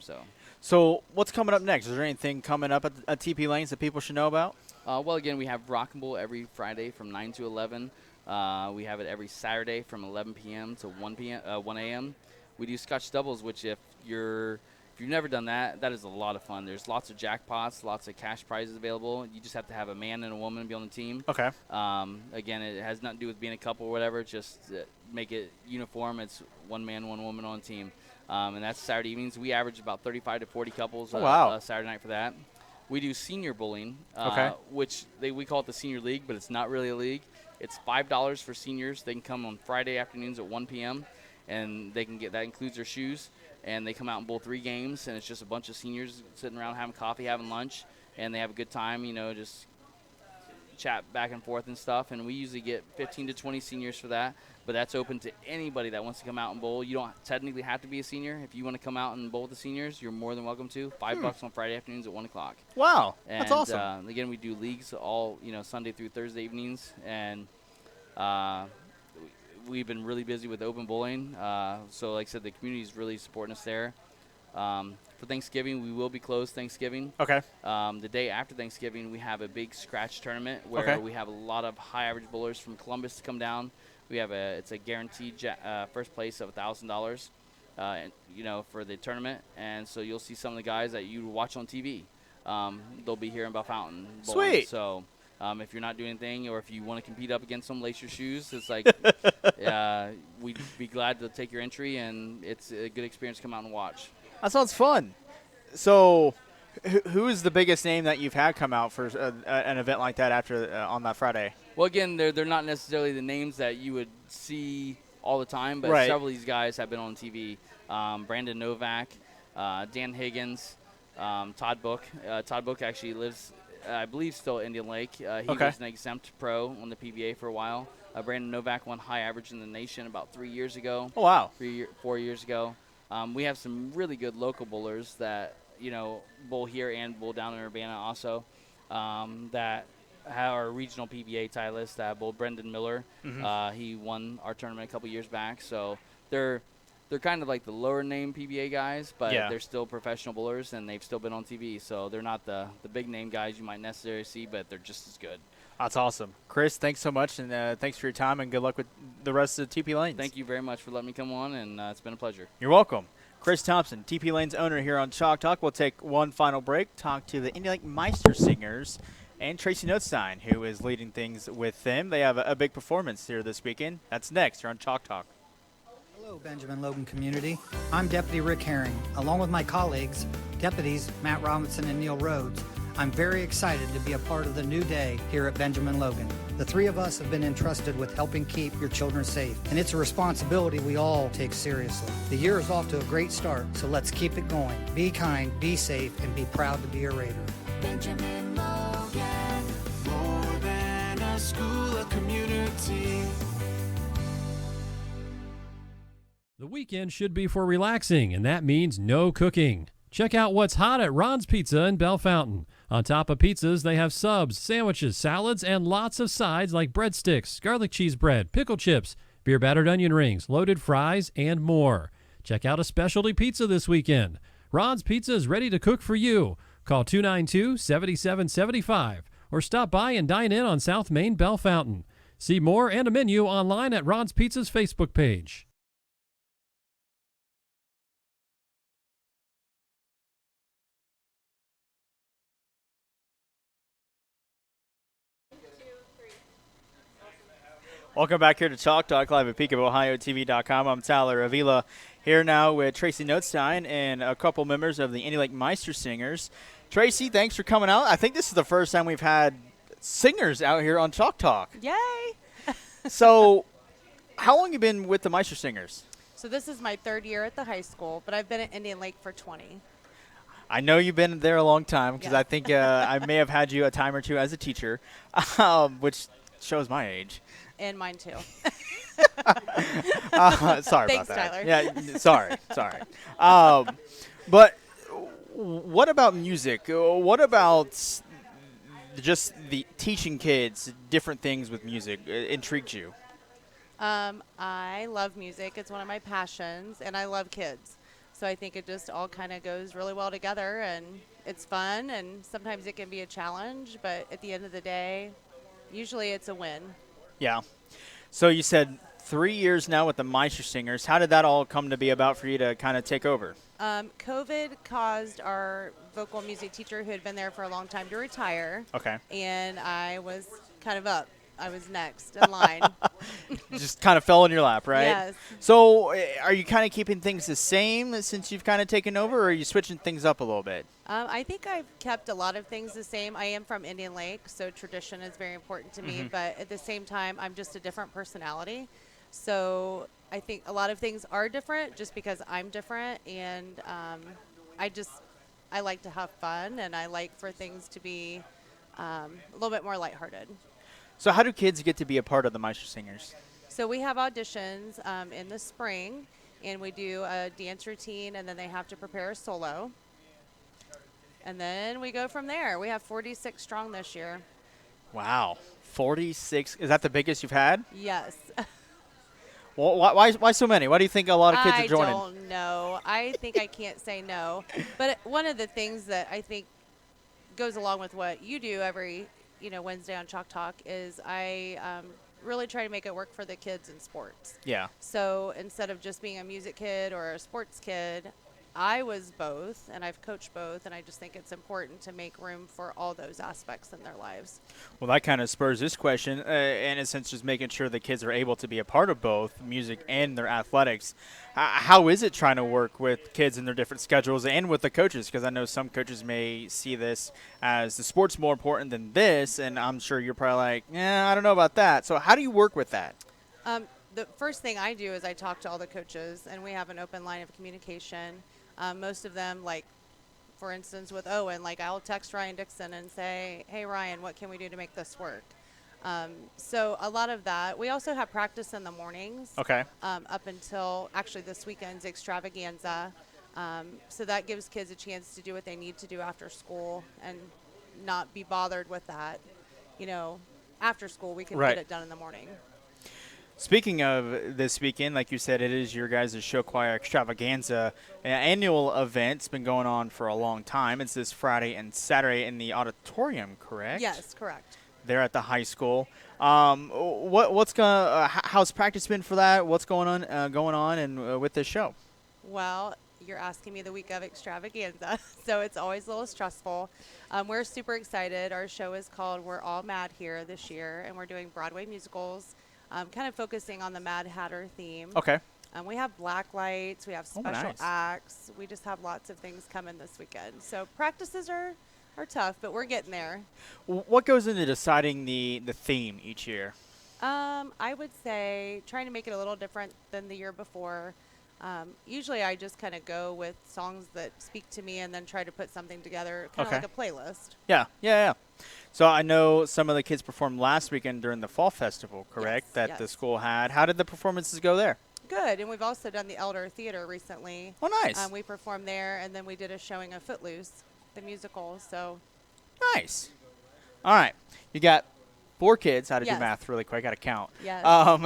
So what's coming up next? Is there anything coming up at TP Lanes that people should know about? Well, again, we have Rock and Bowl every Friday from 9 to 11. We have it every Saturday from 11 p.m. to 1 a.m. We do Scotch doubles, which if you've never done that is a lot of fun. There's lots of jackpots, lots of cash prizes available. You just have to have a man and a woman be on the team. Okay. Again, it has nothing to do with being a couple or whatever. Just make it uniform. It's one man, one woman on a team. And that's Saturday evenings. We average about 35 to 40 couples Saturday night for that. We do senior bowling, which we call it the senior league, but it's not really a league. It's $5 for seniors. They can come on Friday afternoons at 1 p.m., and they can get that includes their shoes, and they come out and bowl 3 games, and it's just a bunch of seniors sitting around having coffee, having lunch, and they have a good time, just chat back and forth and stuff. And we usually get 15 to 20 seniors for that, but that's open to anybody that wants to come out and bowl. You don't technically have to be a senior. If you want to come out and bowl with the seniors, you're more than welcome to. $5 on Friday afternoons at 1 o'clock. Wow, and, that's awesome. Again, we do leagues all Sunday through Thursday evenings, and we've been really busy with open bowling. So like I said, the community is really supporting us there. For Thanksgiving, we will be closed Thanksgiving. Okay. The day after Thanksgiving, we have a big scratch tournament where we have a lot of high average bowlers from Columbus to come down. We have it's a guaranteed first place of $1,000, for the tournament. And so you'll see some of the guys that you watch on TV. They'll be here in Buff Fountain bowling. Sweet. So if you're not doing anything, or if you want to compete up against them, lace your shoes. It's like we'd be glad to take your entry, and it's a good experience to come out and watch. That sounds fun. So, who is the biggest name that you've had come out for an event like that after on that Friday? Well, again, they're not necessarily the names that you would see all the time, but Right. several of these guys have been on TV. Brandon Novak, Dan Higgins, Todd Book. Todd Book actually lives, I believe, still at Indian Lake. He was an exempt pro on the PBA for a while. Brandon Novak won high average in the nation about 3 years ago. Oh, wow. 4 years ago. We have some really good local bowlers that, bowl here and bowl down in Urbana also, that our regional PBA titleist, bowled Brendan Miller. He won our tournament a couple years back. So they're kind of like the lower name PBA guys, but they're still professional bowlers, and they've still been on TV. So they're not the big name guys you might necessarily see, but they're just as good. That's awesome. Chris, thanks so much, and thanks for your time, and good luck with the rest of the TP Lanes. Thank you very much for letting me come on, and it's been a pleasure. You're welcome. Chris Thompson, TP Lanes owner here on Chalk Talk. We'll take one final break, talk to the Indian Lake Meister Singers and Tracey Notestine, who is leading things with them. They have a big performance here this weekend. That's next here on Chalk Talk. Hello, Benjamin Logan community. I'm Deputy Rick Herring. Along with my colleagues, Deputies Matt Robinson and Neil Rhodes, I'm very excited to be a part of the new day here at Benjamin Logan. The three of us have been entrusted with helping keep your children safe, and it's a responsibility we all take seriously. The year is off to a great start, so let's keep it going. Be kind, be safe, and be proud to be a Raider. Benjamin Logan, more than a school, a community. The weekend should be for relaxing, and that means no cooking. Check out what's hot at Ron's Pizza in Bell Fountain. On top of pizzas, they have subs, sandwiches, salads, and lots of sides like breadsticks, garlic cheese bread, pickle chips, beer battered onion rings, loaded fries, and more. Check out a specialty pizza this weekend. Ron's Pizza is ready to cook for you. Call 292-7775 or stop by and dine in on South Main Bell Fountain. See more and a menu online at Ron's Pizza's Facebook page. Welcome back here to Chalk Talk live at PeakofOhioTV.com. I'm Tyler Avila here now with Tracey Notestine and a couple members of the Indian Lake Meister Singers. Tracey, thanks for coming out. I think this is the first time we've had singers out here on Chalk Talk. Yay! So, how long have you been with the Meister Singers? So this is my third year at the high school, but I've been at Indian Lake for 20. I know you've been there a long time because I think I may have had you a time or two as a teacher, which shows my age. And mine too. Sorry Thanks, about that. Tyler. Yeah, sorry. But what about music? What about just the teaching kids different things with music intrigued you? I love music. It's one of my passions, and I love kids. So I think it just all kind of goes really well together, and it's fun, and sometimes it can be a challenge, but at the end of the day, usually it's a win. Yeah. So you said 3 years now with the Meister Singers. How did that all come to be about for you to kind of take over? COVID caused our vocal music teacher who had been there for a long time to retire. Okay. And I was kind of up. I was next in line. Just kind of fell in your lap, right? Yes. So are you kind of keeping things the same since you've kind of taken over, or are you switching things up a little bit? I think I've kept a lot of things the same. I am from Indian Lake, so tradition is very important to me. But at the same time, I'm just a different personality. So I think a lot of things are different just because I'm different. And I like to have fun, and I like for things to be a little bit more lighthearted. So how do kids get to be a part of the Meister Singers? So we have auditions in the spring, and we do a dance routine, and then they have to prepare a solo. And then we go from there. We have 46 strong this year. Wow. 46. Is that the biggest you've had? Yes. Well, why so many? Why do you think a lot of kids are joining? I don't know. I think I can't say no. But one of the things that I think goes along with what you do every Wednesday on Chalk Talk is I really try to make it work for the kids in sports. Yeah. So instead of just being a music kid or a sports kid, I was both, and I've coached both, and I just think it's important to make room for all those aspects in their lives. Well, that kind of spurs this question, in a sense, just making sure the kids are able to be a part of both music and their athletics. How is it trying to work with kids in their different schedules and with the coaches? Because I know some coaches may see this as the sport's more important than this, and I'm sure you're probably like, I don't know about that. So how do you work with that? The first thing I do is I talk to all the coaches, and we have an open line of communication. Most of them, like, for instance, with Owen, like, I'll text Ryan Dixon and say, hey, Ryan, what can we do to make this work? So a lot of that. We also have practice in the mornings. Okay. Up until, actually, this weekend's Extravaganza. So that gives kids a chance to do what they need to do after school and not be bothered with that. You know, after school, we can Right. get it done in the morning. Speaking of this weekend, like you said, it is your guys' show choir Extravaganza, an annual event. It's been going on for a long time. It's this Friday and Saturday in the auditorium, correct? Yes, correct. There at the high school. How's practice been for that? What's going on and with this show? Well, you're asking me the week of Extravaganza, so it's always a little stressful. We're super excited. Our show is called We're All Mad Here this year, and we're doing Broadway musicals. Kind of focusing on the Mad Hatter theme. Okay. We have black lights. We have special nice. acts. We just have lots of things coming this weekend. So practices are tough, but we're getting there. What goes into deciding the theme each year? I would say trying to make it a little different than the year before. Usually I just kind of go with songs that speak to me and then try to put something together, kind of like a playlist. Yeah. So I know some of the kids performed last weekend during the Fall Festival, correct, Yes, the school had. How did the performances go there? Good, and we've also done the Elder Theater recently. Oh, nice. We performed there, and then we did a showing of Footloose, the musical, so. Nice. All right. You got 4 kids. How to do Yes. math really quick. Got to count. Yes.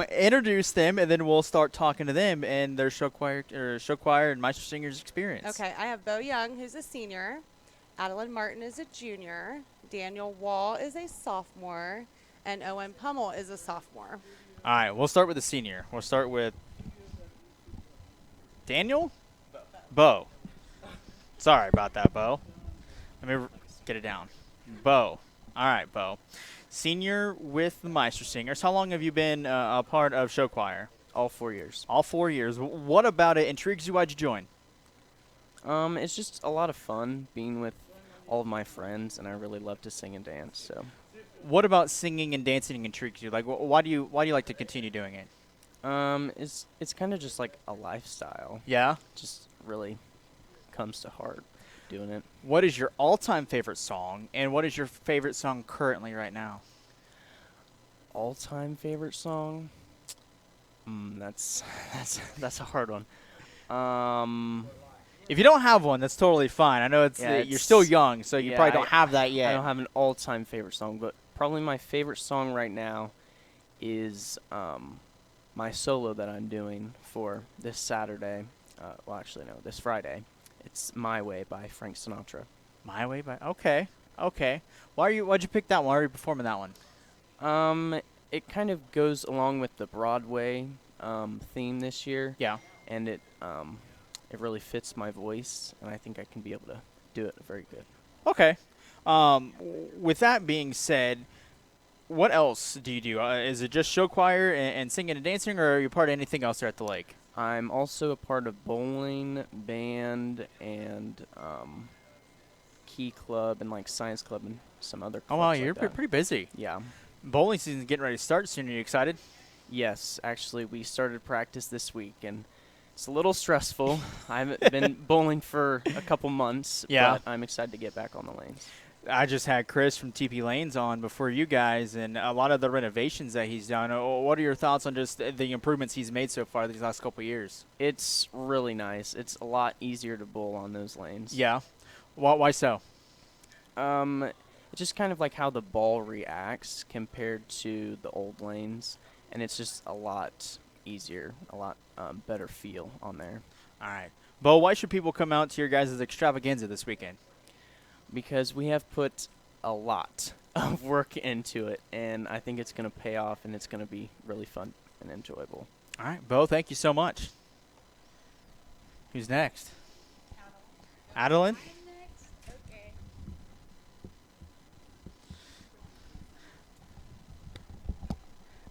Introduce them, and then we'll start talking to them and their show choir and Meister Singers experience. Okay, I have Bo Young, who's a senior. Adeline Martin is a junior. Daniel Wall is a sophomore. And Owen Pummel is a sophomore. All right. We'll start with the senior. We'll start with Daniel? Bo. Sorry about that, Bo. Let me get it down. Bo. All right, Bo. Senior with the Meister Singers. How long have you been a part of show choir? All 4 years. All 4 years. What about it intrigues you? Why'd you join? It's just a lot of fun being with all of my friends, and I really love to sing and dance. So, what about singing and dancing intrigues you? Like, why do you like to continue doing it? It's kind of just like a lifestyle. Yeah, just really comes to heart doing it. What is your all-time favorite song, and what is your favorite song currently right now? All-time favorite song? That's a hard one. If you don't have one, that's totally fine. I know you're still young, so you probably don't have that yet. I don't have an all-time favorite song, but probably my favorite song right now is my solo that I'm doing for this Saturday. This Friday. It's My Way by Frank Sinatra. My Way by Okay. Why'd you pick that one? Why are you performing that one? It kind of goes along with the Broadway theme this year. Yeah. And it really fits my voice, and I think I can be able to do it very good. Okay. With that being said, what else do you do? Is it just show choir and singing and dancing, or are you part of anything else there at the lake? I'm also a part of bowling, band, and key club, and like science club, and some other clubs. Oh, wow, like you're that. pretty busy. Yeah. Bowling season's getting ready to start soon. Are you excited? Yes, actually, we started practice this week, and it's a little stressful. I haven't been bowling for a couple months, but I'm excited to get back on the lanes. I just had Chris from TP Lanes on before you guys, and a lot of the renovations that he's done. What are your thoughts on just the improvements he's made so far these last couple of years? It's really nice. It's a lot easier to bowl on those lanes. Yeah. Why so? It's just kind of like how the ball reacts compared to the old lanes, and it's just a lot easier, a lot better feel on there. All right. Bo, why should people come out to your guys' Extravaganza this weekend? Because we have put a lot of work into it, and I think it's going to pay off, and it's going to be really fun and enjoyable. All right, Bo, thank you so much. Who's next? Adeline?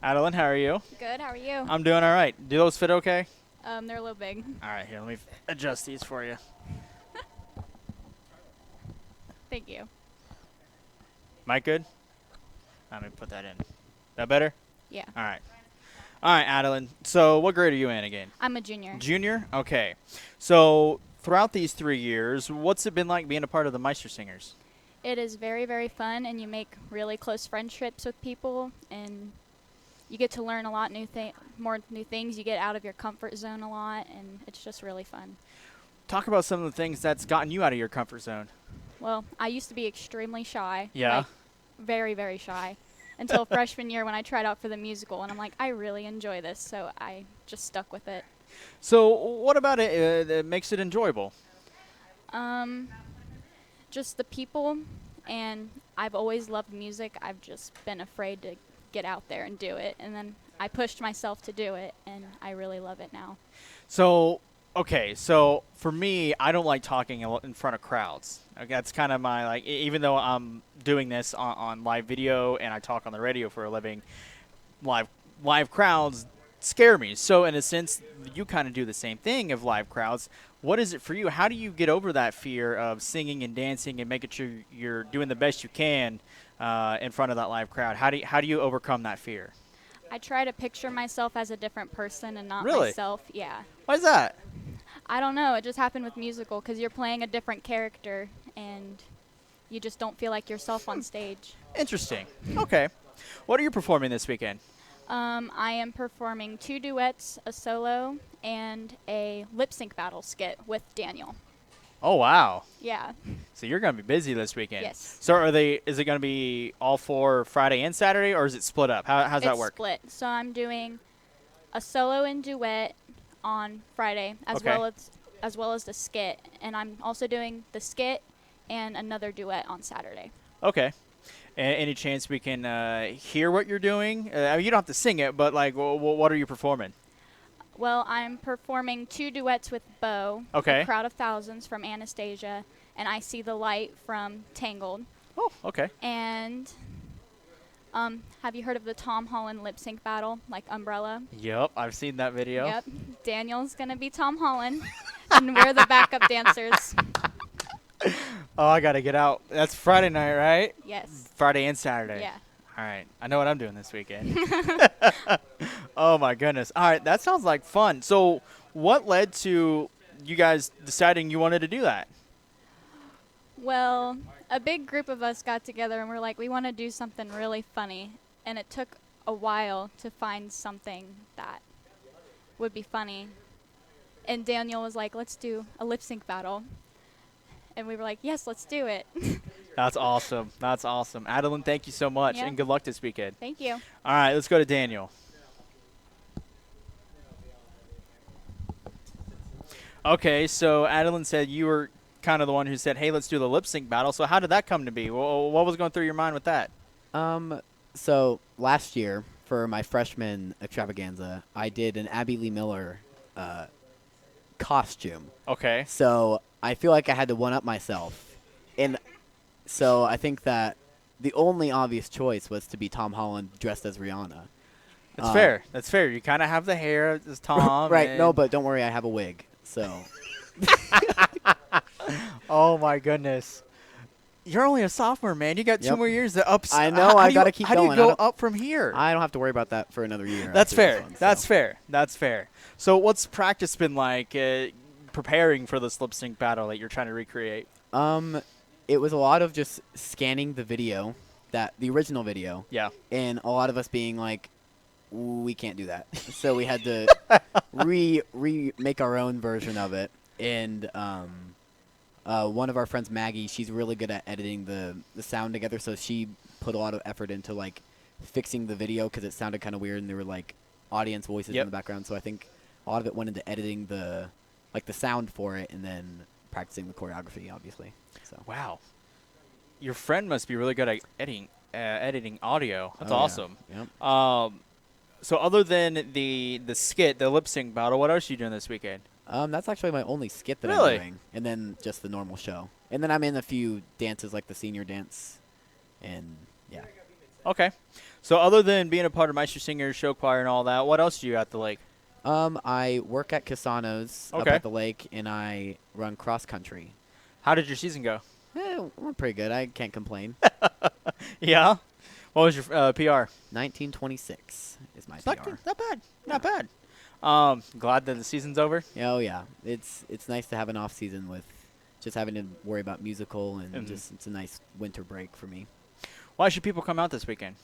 Adeline, how are you? Good. How are you? I'm doing all right. Do those fit okay? They're a little big. All right, here, let me adjust these for you. Thank you. Mic good? Let me put that in. That better? Yeah. All right. All right, Adeline. So what grade are you in again? I'm a junior. Junior? Okay. So throughout these 3 years, what's it been like being a part of the Meister Singers? It is very, very fun, and you make really close friendships with people, and you get to learn a lot more new things. You get out of your comfort zone a lot, and it's just really fun. Talk about some of the things that's gotten you out of your comfort zone. Well, I used to be extremely shy. Yeah. Like, very, very shy. Until freshman year when I tried out for the musical, and I'm like, I really enjoy this, so I just stuck with it. So what about it that makes it enjoyable? Just the people, and I've always loved music. I've just been afraid to get out there and do it, and then I pushed myself to do it, and I really love it now. So, okay, so for me, I don't like talking in front of crowds. Okay, that's kind of my, like, even though I'm doing this on live video and I talk on the radio for a living, live crowds scare me. So in a sense, you kind of do the same thing of live crowds. What is it for you? How do you get over that fear of singing and dancing and making sure you're doing the best you can in front of that live crowd? How do you overcome that fear? I try to picture myself as a different person and not Really? myself. Yeah. Why is that? I don't know. It just happened with musical because you're playing a different character and you just don't feel like yourself on stage. Interesting. Okay. What are you performing this weekend? I am performing 2 duets, a solo, and a lip sync battle skit with Daniel. Oh, wow. Yeah. So you're going to be busy this weekend. Yes. So is it going to be all 4 Friday and Saturday, or is it split up? How's that work? It's split. So I'm doing a solo and duet on Friday as well as the skit, and I'm also doing the skit and another duet on Saturday. Okay. Any chance we can hear what you're doing? I mean, you don't have to sing it, but like, what are you performing? Well, I'm performing 2 duets with Bo, Okay. A Crowd of Thousands from Anastasia, and I See the Light from Tangled. Oh, okay. And have you heard of the Tom Holland lip sync battle, like Umbrella? Yep, I've seen that video. Yep. Daniel's going to be Tom Holland, and we're the backup dancers. Oh, I got to get out. That's Friday night, right? Yes. Friday and Saturday. Yeah. All right. I know what I'm doing this weekend. Oh, my goodness. All right. That sounds like fun. So what led to you guys deciding you wanted to do that? Well, a big group of us got together, and we're like, we want to do something really funny. And it took a while to find something that would be funny. And Daniel was like, let's do a lip sync battle. And we were like, yes, let's do it. That's awesome. That's awesome. Adeline, thank you so much, Yeah. and good luck this weekend. Thank you. All right, let's go to Daniel. Okay, so Adeline said you were kind of the one who said, hey, let's do the lip sync battle. So how did that come to be? What was going through your mind with that? So last year for my freshman extravaganza, I did an Abby Lee Miller costume. Okay. So I feel like I had to one-up myself. And so I think that the only obvious choice was to be Tom Holland dressed as Rihanna. That's fair. That's fair. You kind of have the hair as Tom. Right. No, but don't worry. I have a wig. So. Oh, my goodness. You're only a sophomore, man. You got 2 more years to up. I know. I got to keep going. How do you go up from here? I don't have to worry about that for another year. That's fair. That's fair. That's fair. So what's practice been like preparing for this lip sync battle that you're trying to recreate? It was a lot of just scanning the video, the original video. Yeah. And a lot of us being like, we can't do that. So we had to remake our own version of it. And one of our friends, Maggie, she's really good at editing the sound together. So she put a lot of effort into like fixing the video because it sounded kind of weird and there were like audience voices in the background. So I think a lot of it went into editing the sound for it and then practicing the choreography, obviously. So. Wow. Your friend must be really good at editing audio. That's awesome. Yeah. Yep. So other than the skit, the lip sync battle, what else are you doing this weekend? That's actually my only skit that Really? I'm doing, and then just the normal show. And then I'm in a few dances, like the senior dance, and yeah. Okay. So other than being a part of Meister Singers, show choir, and all that, what else do you at the lake? I work at Casano's up Okay. at the lake, and I run cross country. How did your season go? We're pretty good. I can't complain. Yeah. What was your PR? 1926 is my It's PR. not bad. Not bad. Glad that the season's over. Oh yeah, it's nice to have an off season with just having to worry about musical and Mhm. just it's a nice winter break for me. Why should people come out this weekend?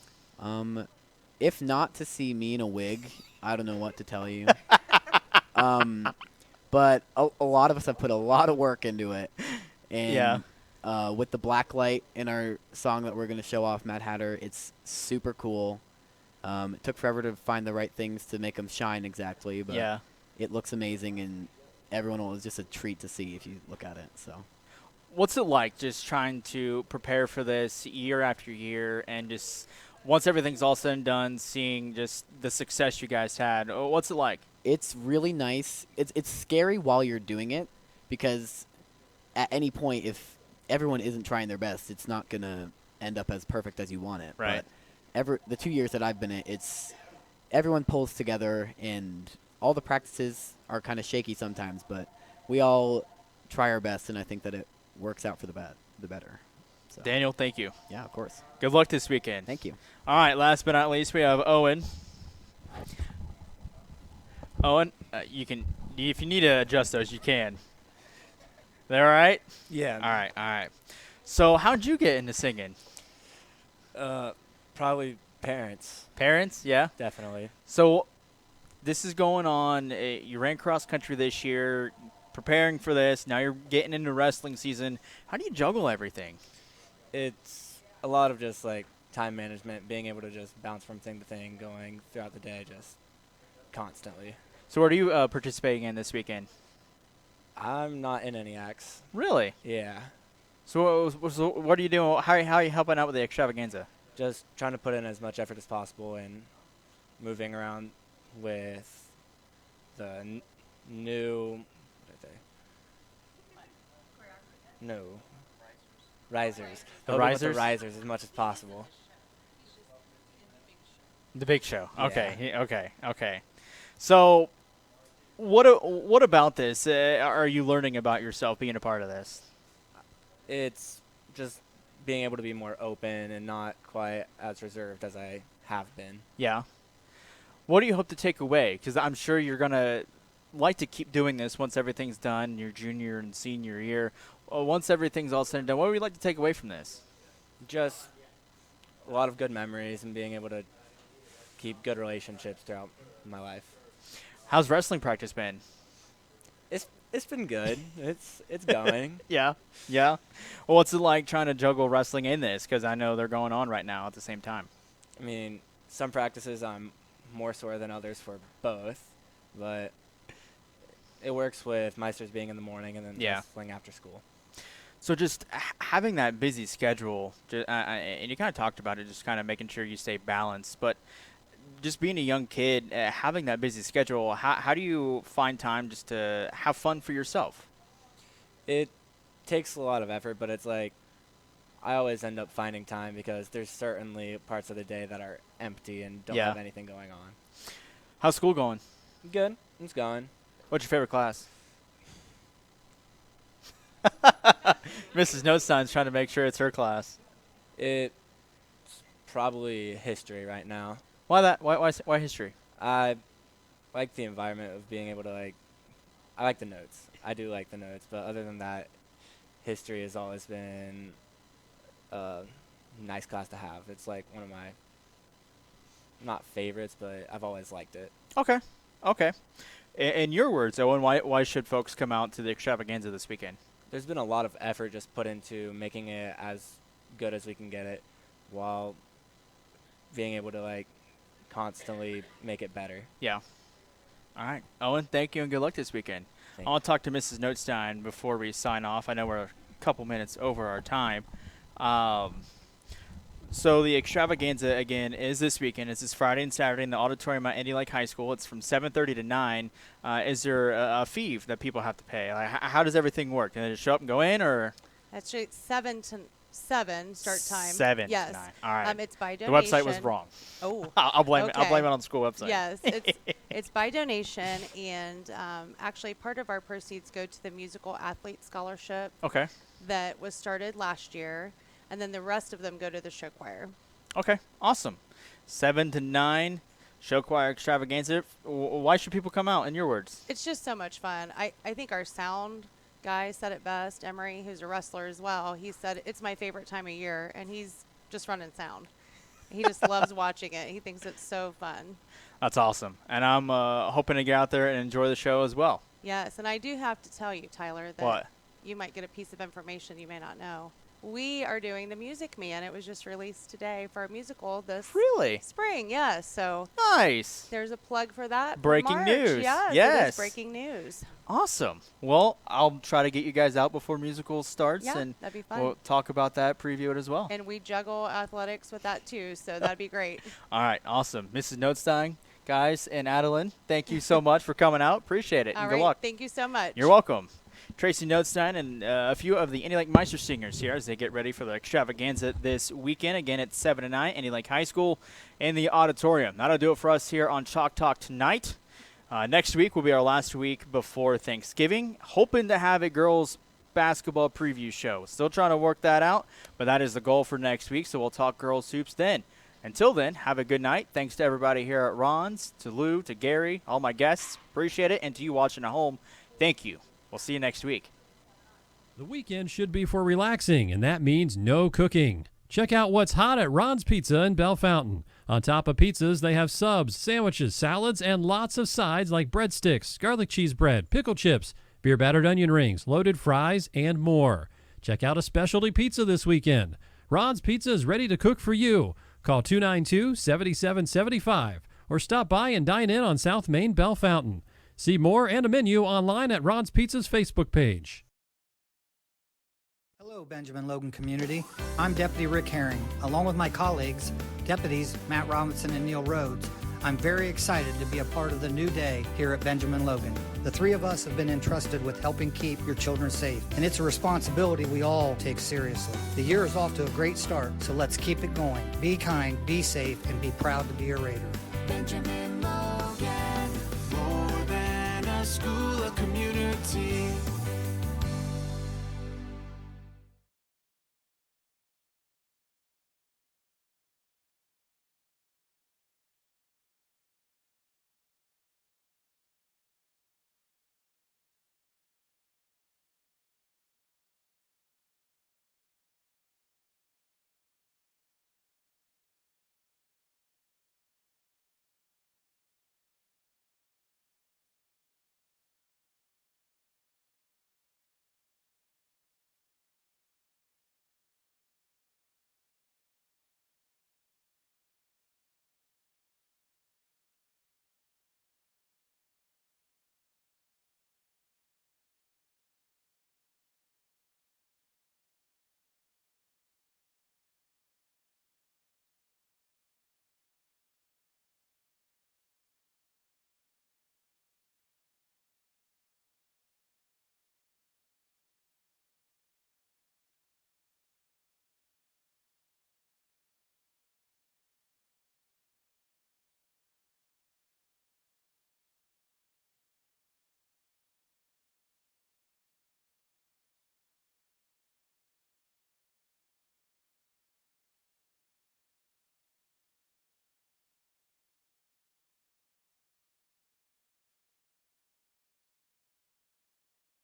If not to see me in a wig, I don't know what to tell you. But a lot of us have put a lot of work into it. And Yeah. with the black light in our song that we're going to show off, Mad Hatter, it's super cool. It took forever to find the right things to make them shine exactly, but Yeah. it looks amazing, and everyone will. It's just a treat to see if you look at it. So, What's it like just trying to prepare for this year after year and just once everything's all said and done, seeing just the success you guys had? What's it like? it's really nice. It's scary while you're doing it, because at any point, if everyone isn't trying their best, it's not gonna end up as perfect as you want it. Right. But the 2 years that I've been in, it's everyone pulls together, and all the practices are kind of shaky sometimes, but we all try our best, and I think that it works out for the better. So. Daniel, thank you. Yeah, of course. Good luck this weekend. Thank you. All right, last but not least, we have Owen. Owen, you can, if you need to adjust those, you can. They all right? Yeah. All right, all right. So how'd you get into singing? Probably parents. Parents, yeah? Definitely. So this is going on. You ran cross country this year, preparing for this. Now you're getting into wrestling season. How do you juggle everything? It's a lot of just like time management, being able to just bounce from thing to thing, going throughout the day, just constantly. So what are you participating in this weekend? I'm not in any acts. Really? Yeah. So what are you doing? How are you helping out with the Extravaganza? Just trying to put in as much effort as possible and moving around with the new. What did they? No. Risers. The Helping with risers? the risers as much as possible. The big show. Yeah. Okay. Okay. So what about this? Are you learning about yourself being a part of this? It's just being able to be more open and not quite as reserved as I have been. Yeah. What do you hope to take away? Because I'm sure you're going to like to keep doing this once everything's done, your junior and senior year. Once everything's all said and done, what would you like to take away from this? Just a lot of good memories and being able to keep good relationships throughout my life. How's wrestling practice been? It's been good. It's going. Yeah. Well, what's it like trying to juggle wrestling in this? Because I know they're going on right now at the same time. I mean, some practices I'm more sore than others for both, but it works with Meisters being in the morning and then wrestling after school. So just having that busy schedule, and you kind of talked about it, just kind of making sure you stay balanced, but just being a young kid, having that busy schedule, how do you find time just to have fun for yourself? It takes a lot of effort, but it's like I always end up finding time because there's certainly parts of the day that are empty and don't have anything going on. How's school going? Good. It's going. What's your favorite class? Mrs. Notestine's trying to make sure it's her class. It's probably history right now. Why that? Why history? I like the environment of being able to I like the notes. I do like the notes, but other than that, history has always been a nice class to have. It's like one of my not favorites, but I've always liked it. Okay. In your words, Owen, why should folks come out to the Extravaganza this weekend? There's been a lot of effort just put into making it as good as we can get it, while being able to constantly make it better. Yeah. All right. Owen, thank you and good luck this weekend. I'll talk to Mrs. Notestine before we sign off. I know we're a couple minutes over our time. So the Extravaganza, again, is this weekend. It's this Friday and Saturday in the auditorium at Indian Lake High School. It's from 7:30 to 9. Is there a fee that people have to pay? Like, how does everything work? Can they just show up and go in, or? That's right, 7 to 7 start time. 7 yes. to 9. All right. It's by The donation. website was wrong. Oh. I'll blame it. I'll okay. blame it on the school website. Yes, it's by donation, and actually part of our proceeds go to the musical athlete scholarship. Okay. That was started last year, and then the rest of them go to the show choir. Okay, awesome. 7 to 9, show choir Extravaganza. Why should people come out, in your words? It's just so much fun. I think our sound guy said it best, Emery, who's a wrestler as well. He said it's my favorite time of year, and he's just running sound. He just loves watching it. He thinks it's so fun. That's awesome. And I'm hoping to get out there and enjoy the show as well. Yes, and I do have to tell you, Tyler, that What? You might get a piece of information you may not know. We are doing The Music Man. It was just released today for a musical this spring. Yes, so nice. There's a plug for that. for Breaking March. news. Yes, Yes. it is breaking news. Awesome. Well, I'll try to get you guys out before musical starts, Yeah, and that'd be fun. we'll talk about that, preview it as well. And we juggle athletics with that too, so that'd be great. All right, awesome. Mrs. Notestine, guys, and Adeline, thank you so much for coming out. Appreciate it. All and right, good luck. thank you so much. You're welcome. Tracey Notestine and a few of the Indian Lake Meister singers here as they get ready for the Extravaganza this weekend. Again, at 7 to 9, Indian Lake High School in the auditorium. That'll do it for us here on Chalk Talk tonight. Next week will be our last week before Thanksgiving. Hoping to have a girls basketball preview show. Still trying to work that out, but that is the goal for next week, so we'll talk girls hoops then. Until then, have a good night. Thanks to everybody here at Ron's, to Lou, to Gary, all my guests. Appreciate it. And to you watching at home, thank you. We'll see you next week. The weekend should be for relaxing, and that means no cooking. Check out what's hot at Ron's Pizza in Bell Fountain. On top of pizzas, they have subs, sandwiches, salads, and lots of sides like breadsticks, garlic cheese bread, pickle chips, beer battered onion rings, loaded fries, and more. Check out a specialty pizza this weekend. Ron's Pizza is ready to cook for you. Call 292-7775 or stop by and dine in on South Main Bell Fountain. See more and a menu online at Ron's Pizza's Facebook page. Hello, Benjamin Logan community. I'm Deputy Rick Herring. Along with my colleagues, Deputies Matt Robinson and Neil Rhodes, I'm very excited to be a part of the new day here at Benjamin Logan. The three of us have been entrusted with helping keep your children safe, and it's a responsibility we all take seriously. The year is off to a great start, so let's keep it going. Be kind, be safe, and be proud to be a Raider. Benjamin Logan, more than a school, a community.